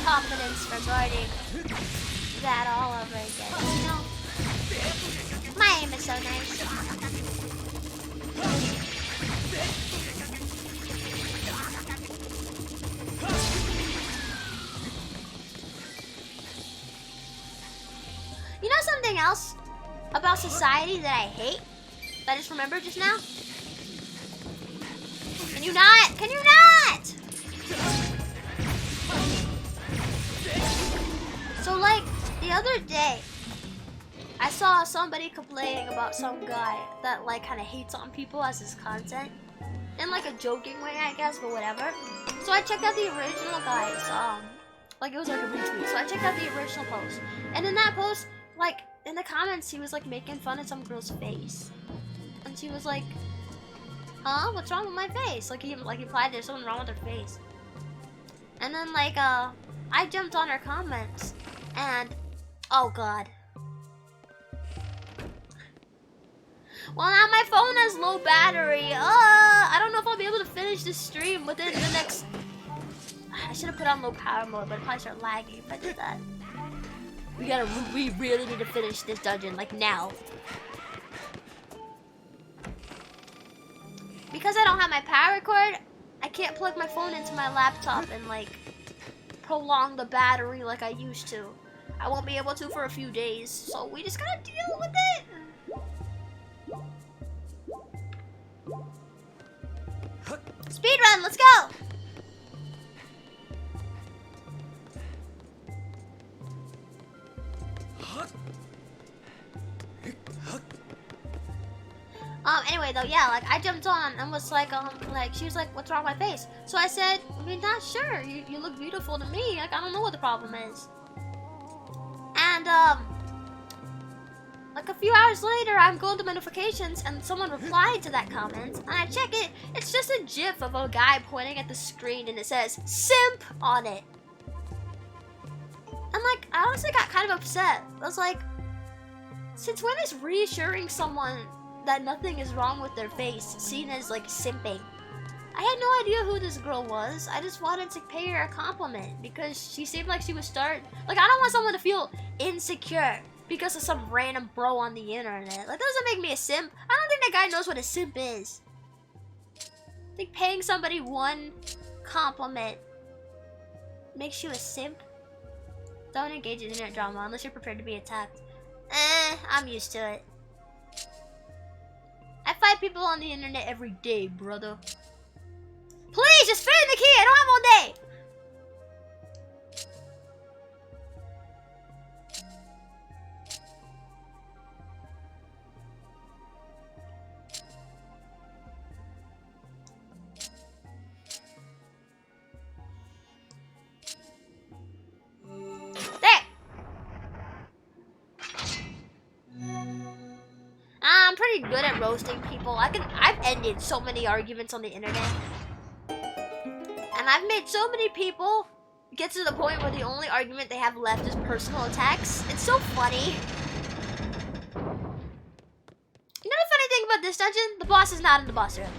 confidence regarding that all over again. You know, my aim is so nice. You know something else about society that I hate? That I just remembered just now? Can you not? Can you not? So like, the other day, I saw somebody complaining about some guy that like kind of hates on people as his content. In like a joking way, I guess, but whatever. So I checked out the original guy's, like it was like a retweet. So I checked out the original post. And in that post, like, in the comments, he was like making fun of some girl's face. And she was like, huh? What's wrong with my face? Like he implied there's something wrong with her face. And then like, I jumped on her comments. And, oh god. Well, now my phone has low battery. I don't know if I'll be able to finish this stream within the next... I should have put on low power mode, but it'd probably start lagging if I did that. We really need to finish this dungeon, like now. Because I don't have my power cord, I can't plug my phone into my laptop and like prolong the battery like I used to. I won't be able to for a few days, so we just gotta deal with it. Speedrun, let's go! Anyway though, yeah, like I jumped on and was like, she was like, what's wrong with my face? So I said, I mean, not sure, you look beautiful to me, like I don't know what the problem is. And like a few hours later, I'm going to my notifications and someone replied to that comment, and I check it, it's just a gif of a guy pointing at the screen and it says, simp on it. And like, I honestly got kind of upset. I was like, since when is reassuring someone that nothing is wrong with their face seen as like simping? I had no idea who this girl was. I just wanted to pay her a compliment because she seemed like she was like, I don't want someone to feel insecure because of some random bro on the internet. Like, that doesn't make me a simp. I don't think that guy knows what a simp is. I think paying somebody one compliment makes you a simp. Don't engage in internet drama unless you're prepared to be attacked. I'm used to it. I fight people on the internet every day, brother. Please, just fit in the key. I don't have all day. I'm pretty good at roasting people. I've ended so many arguments on the internet. And I've made so many people get to the point where the only argument they have left is personal attacks. It's so funny. You know the funny thing about this dungeon? The boss is not in the boss room.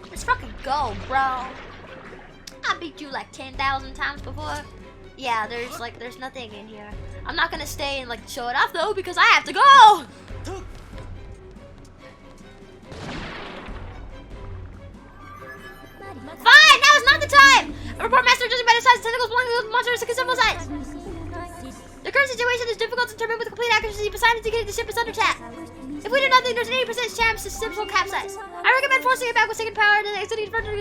Let's fucking go, bro. I beat you like 10,000 times before. Yeah, there's nothing in here. I'm not gonna stay and like show it off though because I have to go. Fine, now is not the time. A report master judging by the size of tentacles belonging to the monster is a considerable size. The current situation is difficult to determine with complete accuracy. Besides indicating the ship is under attack. If we do nothing, there's an 80% chance the ship will capsize. I recommend forcing it back with second power and then exiting further.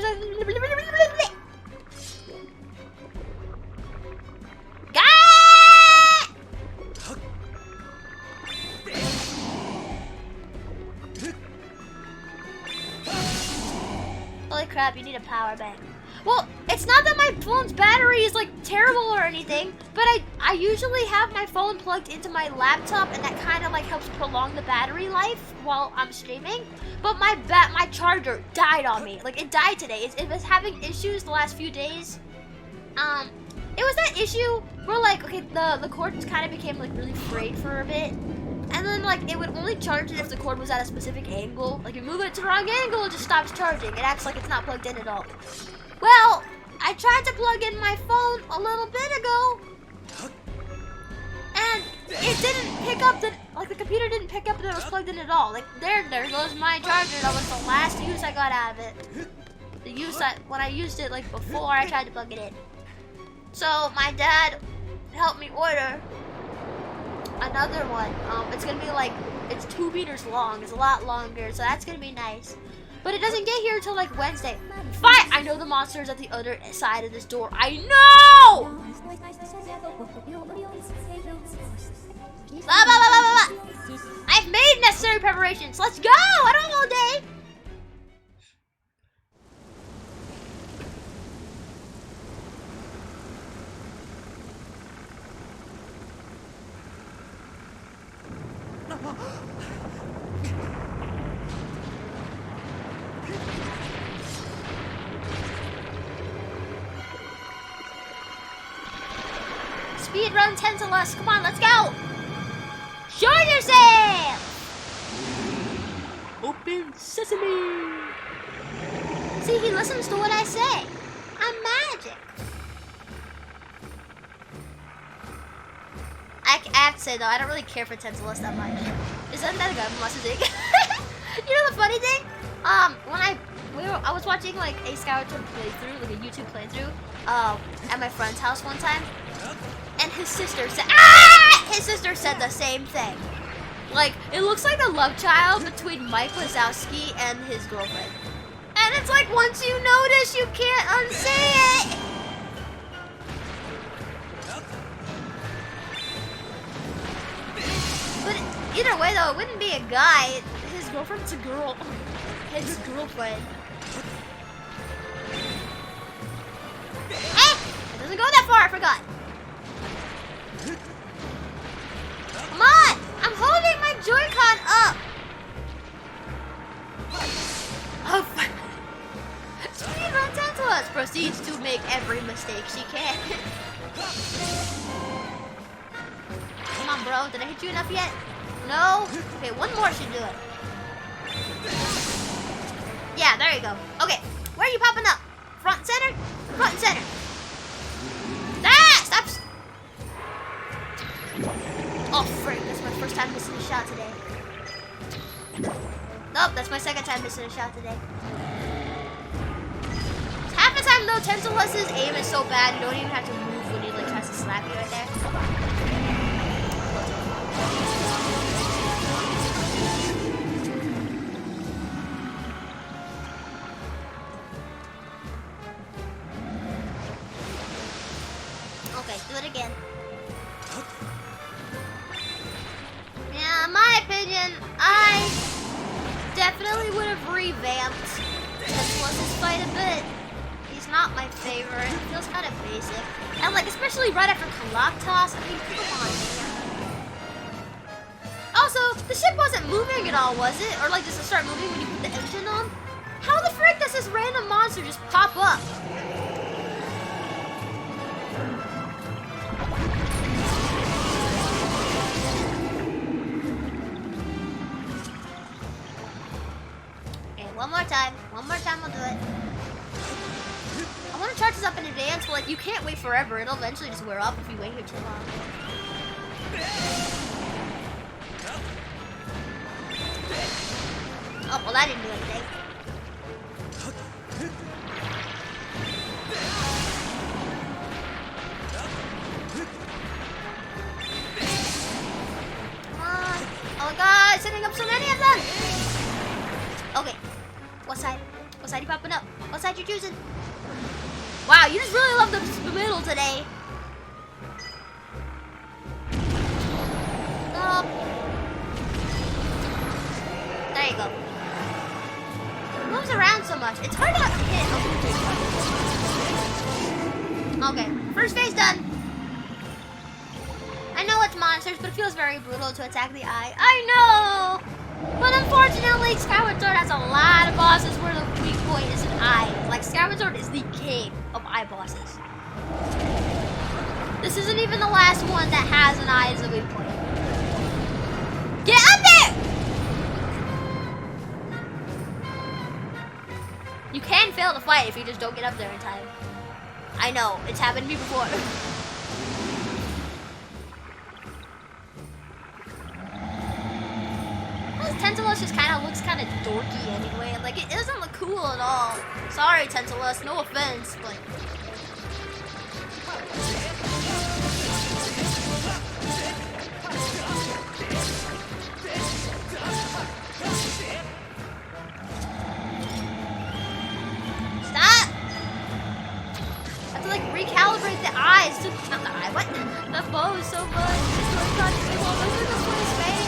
Holy crap, you need a power bank. Well, it's not that my phone's battery is like terrible or anything, but I usually have my phone plugged into my laptop, and that kind of like helps prolong the battery life while I'm streaming. But my charger died on me. Like, it died today. It was having issues the last few days. It was that issue where like, okay, the cord just kind of became like really frayed for a bit. And then like, it would only charge it if the cord was at a specific angle. Like, if you move it to the wrong angle, it just stops charging. It acts like it's not plugged in at all. Well, I tried to plug in my phone a little bit ago, and it didn't pick up the computer didn't pick up that it was plugged in at all. Like, there goes my charger. That was the last use I got out of it. The use when I used it like before I tried to plug it in. So my dad helped me order another one. It's gonna be like, it's 2 meters long. It's a lot longer, so that's gonna be nice. But it doesn't get here until like Wednesday. Fine! I know the monster's at the other side of this door. I know! Blah, blah, blah, blah, blah. I've made necessary preparations. Let's go! I don't have all day. Speed run 10 to less. Come on, let's go. Show yourself. Open sesame. See, he listens to what I say. I'm magic. I have to say though, I don't really care for 10 to less that much. Isn't that a good messaging? You know the funny thing? When I was watching like a Skyward Sword playthrough, like a YouTube playthrough, at my friend's house one time. And his sister said, his sister said the same thing. Like, it looks like a love child between Mike Wazowski and his girlfriend. And it's like, once you notice, you can't unsay it. But either way, though, it wouldn't be a guy. His girlfriend's a girl. His girlfriend. Hey! It doesn't go that far, I forgot. Come on! I'm holding my Joy-Con up! Oh, Speedrun Tantalus proceeds to make every mistake she can. Come on, bro. Did I hit you enough yet? No? Okay, one more should do it. Yeah, there you go. Okay, where are you popping up? Front and center? Front and center. Ah! Stop! Oh, frick. That's my first time missing a shot today. Nope, that's my second time missing a shot today. Half the time, though, Tantalus's aim is so bad, you don't even have to move when he like tries to slap you right there. Okay, do it again. Yeah, in my opinion, I definitely would have revamped Tantalus's fight a bit. He's not my favorite. It feels kind of basic. And like, especially right after Kalaktos, I mean, come on, man. Also, the ship wasn't moving at all, was it? Or like, does it start moving when you put the engine on? How the frick does this random monster just pop up? One more time. One more time, we'll do it. I want to charge this up in advance, but like, you can't wait forever. It'll eventually just wear up if you wait here too long. Oh, well, that didn't do anything. Come on. Oh my god, setting up so many of them. Okay. What side? What side you popping up? What side you choosing? Wow, you just really love the middle today. There you go. moves around so much. It's hard to hit a Okay, first phase done. I know it's monsters, but it feels very brutal to attack the eye. I know! But unfortunately, Skyward Sword has a lot of bosses where the weak point is an eye. Like, Skyward Sword is the king of eye bosses. This isn't even the last one that has an eye as a weak point. Get up there! You can fail the fight if you just don't get up there in time. I know, it's happened to me before. Tantalus just kind of looks kind of dorky anyway. Like, it doesn't look cool at all. Sorry, Tantalus, no offense, but... Stop! I have to, like, recalibrate the eyes. Not the eye, what? The bow is so good. It's so fun. Look at this one's face.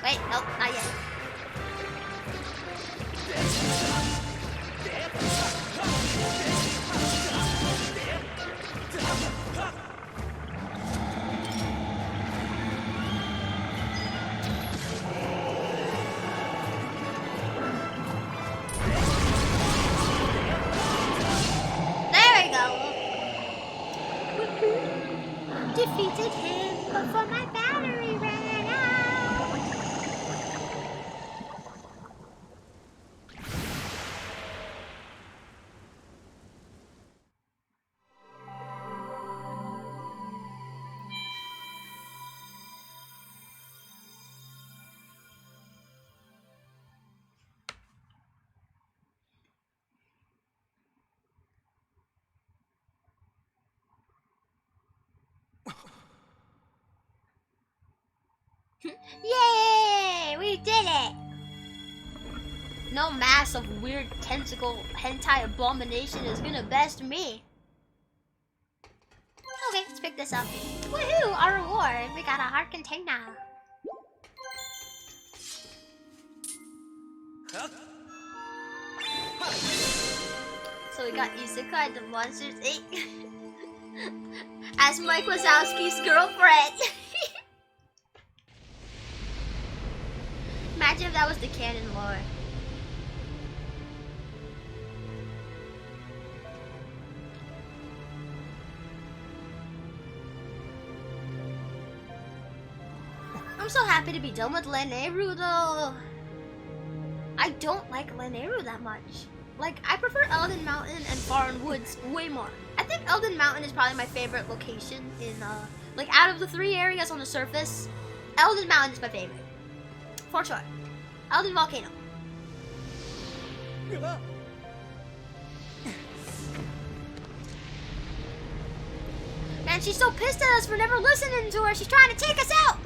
Wait, nope, not yet. There we go. Defeated him before my battery ran out. Yay! We did it! No mass of weird tentacle hentai abomination is gonna best me. Okay, let's pick this up. Woohoo! Our reward! We got a heart container. So we got Isekai the Monsters 8 as Mike Wazowski's girlfriend. Imagine if that was the canon lore. I'm so happy to be done with Lanayru though. I don't like Lanayru that much. Like, I prefer Elden Mountain and Foreign Woods way more. I think Elden Mountain is probably my favorite location in, like, out of the 3 areas on the surface, Elden Mountain is my favorite. For sure. Elden Volcano. Man, she's so pissed at us for never listening to her. She's trying to take us out.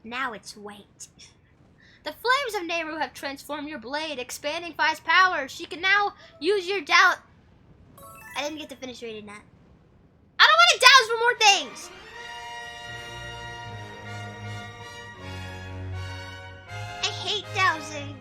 Now it's weight. The flames of Nehru have transformed your blade, expanding Fi's power. She can now use your doubt. I didn't get to finish reading that. I don't want to douse for more things. I hate dowsing.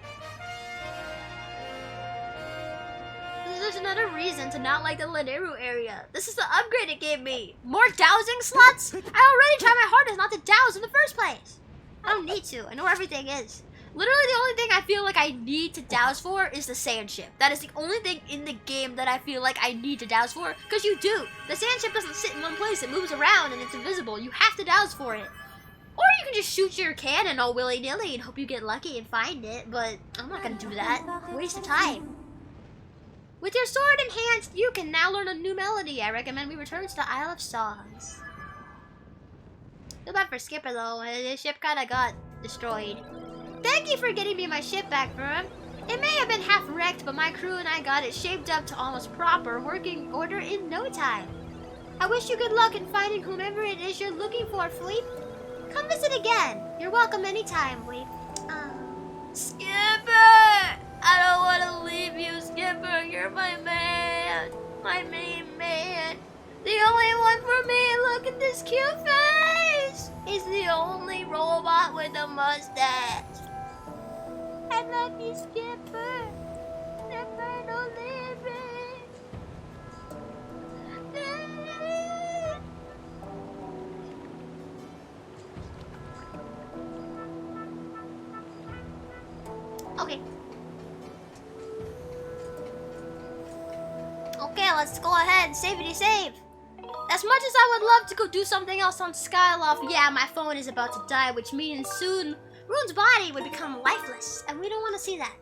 This is another reason to not like the Lanayru area. This is the upgrade it gave me. More dowsing slots? I already tried my hardest not to douse in the first place. I don't need to. I know where everything is. Literally the only thing I feel like I need to douse for is the sand ship. That is the only thing in the game that I feel like I need to douse for. Because you do. The sand ship doesn't sit in one place. It moves around and it's invisible. You have to douse for it. Or you can just shoot your cannon all willy-nilly and hope you get lucky and find it. But I'm not going to do that. Waste of time. With your sword enhanced, you can now learn a new melody. I recommend we return to the Isle of Songs. Too bad for Skipper though, his ship kinda got destroyed. Thank you for getting me my ship back, Vern. It may have been half wrecked, but my crew and I got it shaped up to almost proper working order in no time. I wish you good luck in finding whomever it is you're looking for, Fleep. Come visit again. You're welcome anytime, Fleep. Skipper! I don't want to leave you, Skipper. You're my man. My main man. The only one for me. Look at this cute face. He's the only robot with a mustache. I love you, Skipper. Skipper, don't leave me. Okay. Okay, let's go ahead and save. As much as I would love to go do something else on Skyloft, yeah, my phone is about to die, which means soon Rune's body would become lifeless, and we don't want to see that.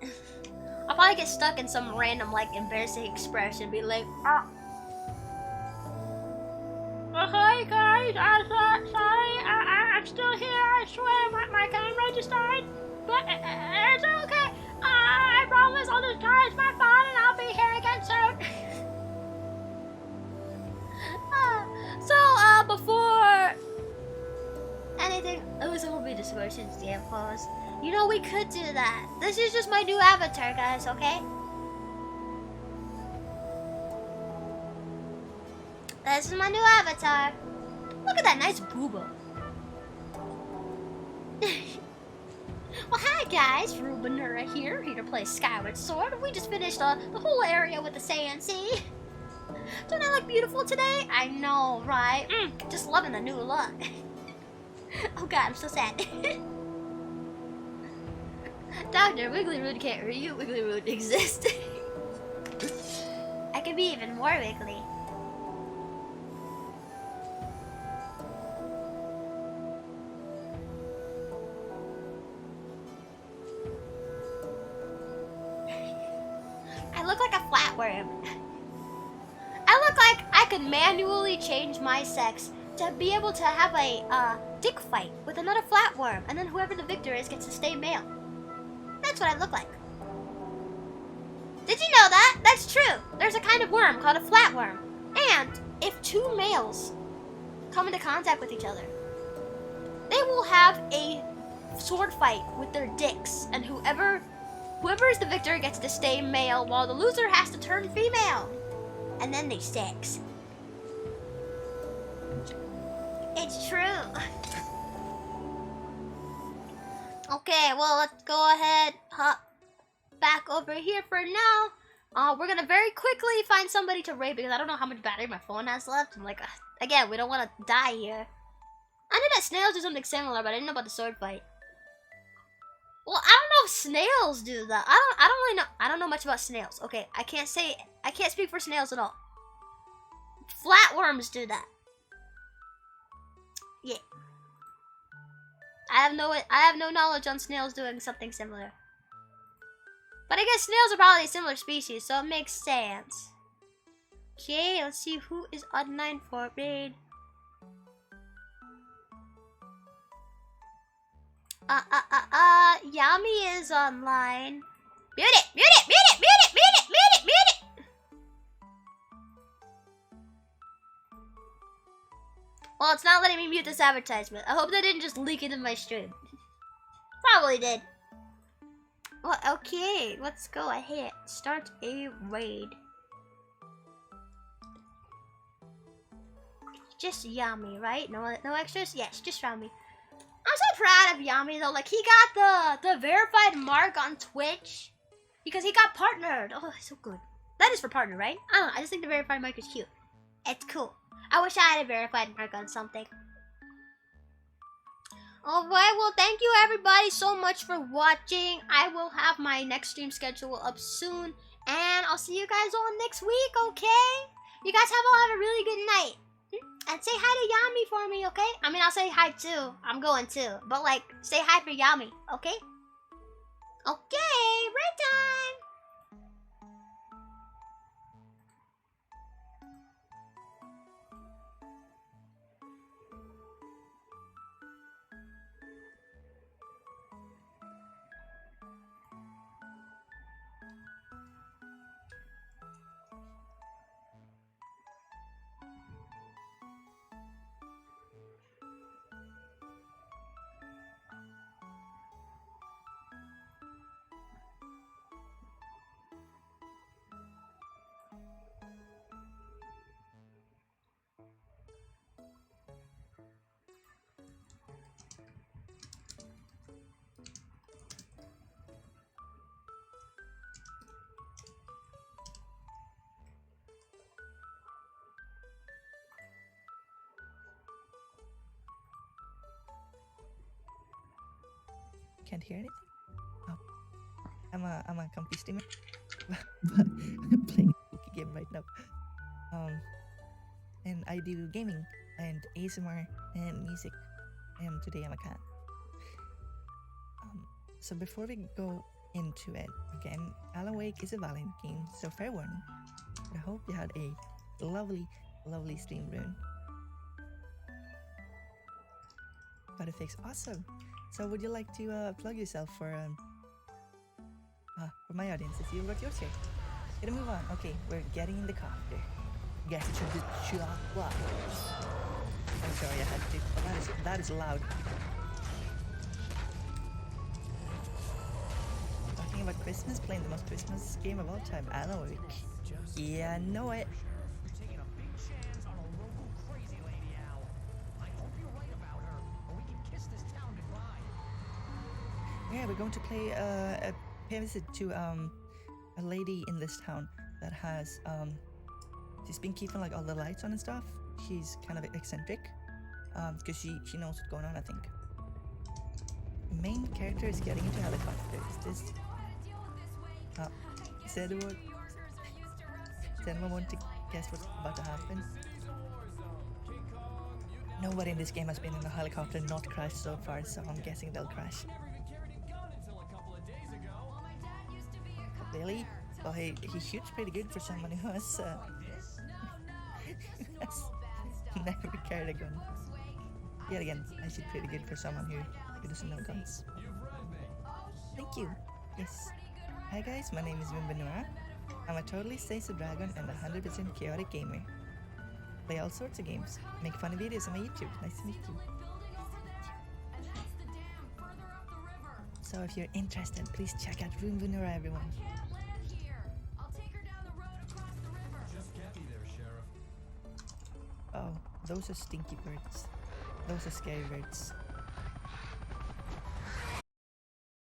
I'll probably get stuck in some random, like, embarrassing expression, be like, hi guys, sorry, I'm still here, I swear, my camera just died, but it's okay. I promise I'll just charge my phone and I'll be here again soon. Before anything, this will be descriptions, damn close. You know, we could do that. This is just my new avatar, guys, okay? This is my new avatar. Look at that nice booba. Well, hi guys, Rubenura here to play Skyward Sword. We just finished the whole area with the CNC. Don't I look beautiful today? I know, right? Just loving the new look. Oh god, I'm so sad. Dr. Wigglyroot can't hear you. Wigglyroot exists. I can be even more wiggly. I look like a flatworm. I look like I could manually change my sex to be able to have a dick fight with another flatworm, and then whoever the victor is gets to stay male. That's what I look like. Did you know that? That's true. There's a kind of worm called a flatworm. And if two males come into contact with each other, they will have a sword fight with their dicks, and whoever is the victor gets to stay male, while the loser has to turn female. And then they sex. It's true. Okay, well, let's go ahead, hop back over here for now. We're gonna very quickly find somebody to raid because I don't know how much battery my phone has left. I'm like, again, we don't want to die here. I knew that snails do something similar, but I didn't know about the sword fight. Well, I don't know if snails do that. I don't really know. I don't know much about snails. Okay, I can't speak for snails at all. Flatworms do that. Yeah. I have no knowledge on snails doing something similar. But I guess snails are probably a similar species, so it makes sense. Okay, let's see who is online for raid. Yami is online. Mute it! Mute it! Mute it! Mute it! Mute it! Mute it! Mute it! Well, it's not letting me mute this advertisement. I hope that didn't just leak into my stream. Probably did. Well, okay, let's go ahead. Start a raid. Just Yami, right? No extras? Yes, just Yami. I'm so proud of Yami though. Like, he got the verified mark on Twitch because he got partnered. Oh, that's so good. That is for partner, right? I don't know. I just think the verified mark is cute. It's cool. I wish I had a verified mark on something. Alright, well, thank you everybody so much for watching. I will have my next stream schedule up soon. And I'll see you guys all next week, okay? You guys have a really good night. And say hi to Yami for me, okay? I mean, I'll say hi too. I'm going too. But, like, say hi for Yami, okay? Okay, break time! can't hear anything? Oh, I'm a comfy streamer. But I'm playing a spooky game right now. And I do gaming and ASMR and music. And today I'm a cat. So before we go into it, again, Alan Wake is a Valorant game, so fair warning. I hope you had a lovely, lovely stream, Rune. Butterfix, awesome. So would you like to plug yourself for my audience? If you wrote yours here. Gonna move on. Okay, we're getting in the copter. Get to the chocolate. I'm sorry, I had to. Oh, that is loud. Talking about Christmas, playing the most Christmas game of all time, Alan Wake. Yeah, I know it. Yeah, we're going to pay a visit to a lady in this town that has she's been keeping like all the lights on and stuff. She's kind of eccentric because she knows what's going on, I think. Main character is getting into helicopter. Is this is anyone does anyone want to guess what's about to happen? Nobody in this game has been in a helicopter not crashed so far, so I'm guessing they'll crash. Really? Well, he shoots pretty good for someone who has never carried a gun. Yet again, I shoot pretty good for someone who doesn't know guns. Thank you. Yes. Hi guys, my name is Wimbanura. I'm a totally Stacy Dragon and 100% chaotic gamer. Play all sorts of games. Make funny videos on my YouTube. Nice to meet you. So if you're interested, please check out Wimbanura, everyone. Oh, those are stinky birds. Those are scary birds.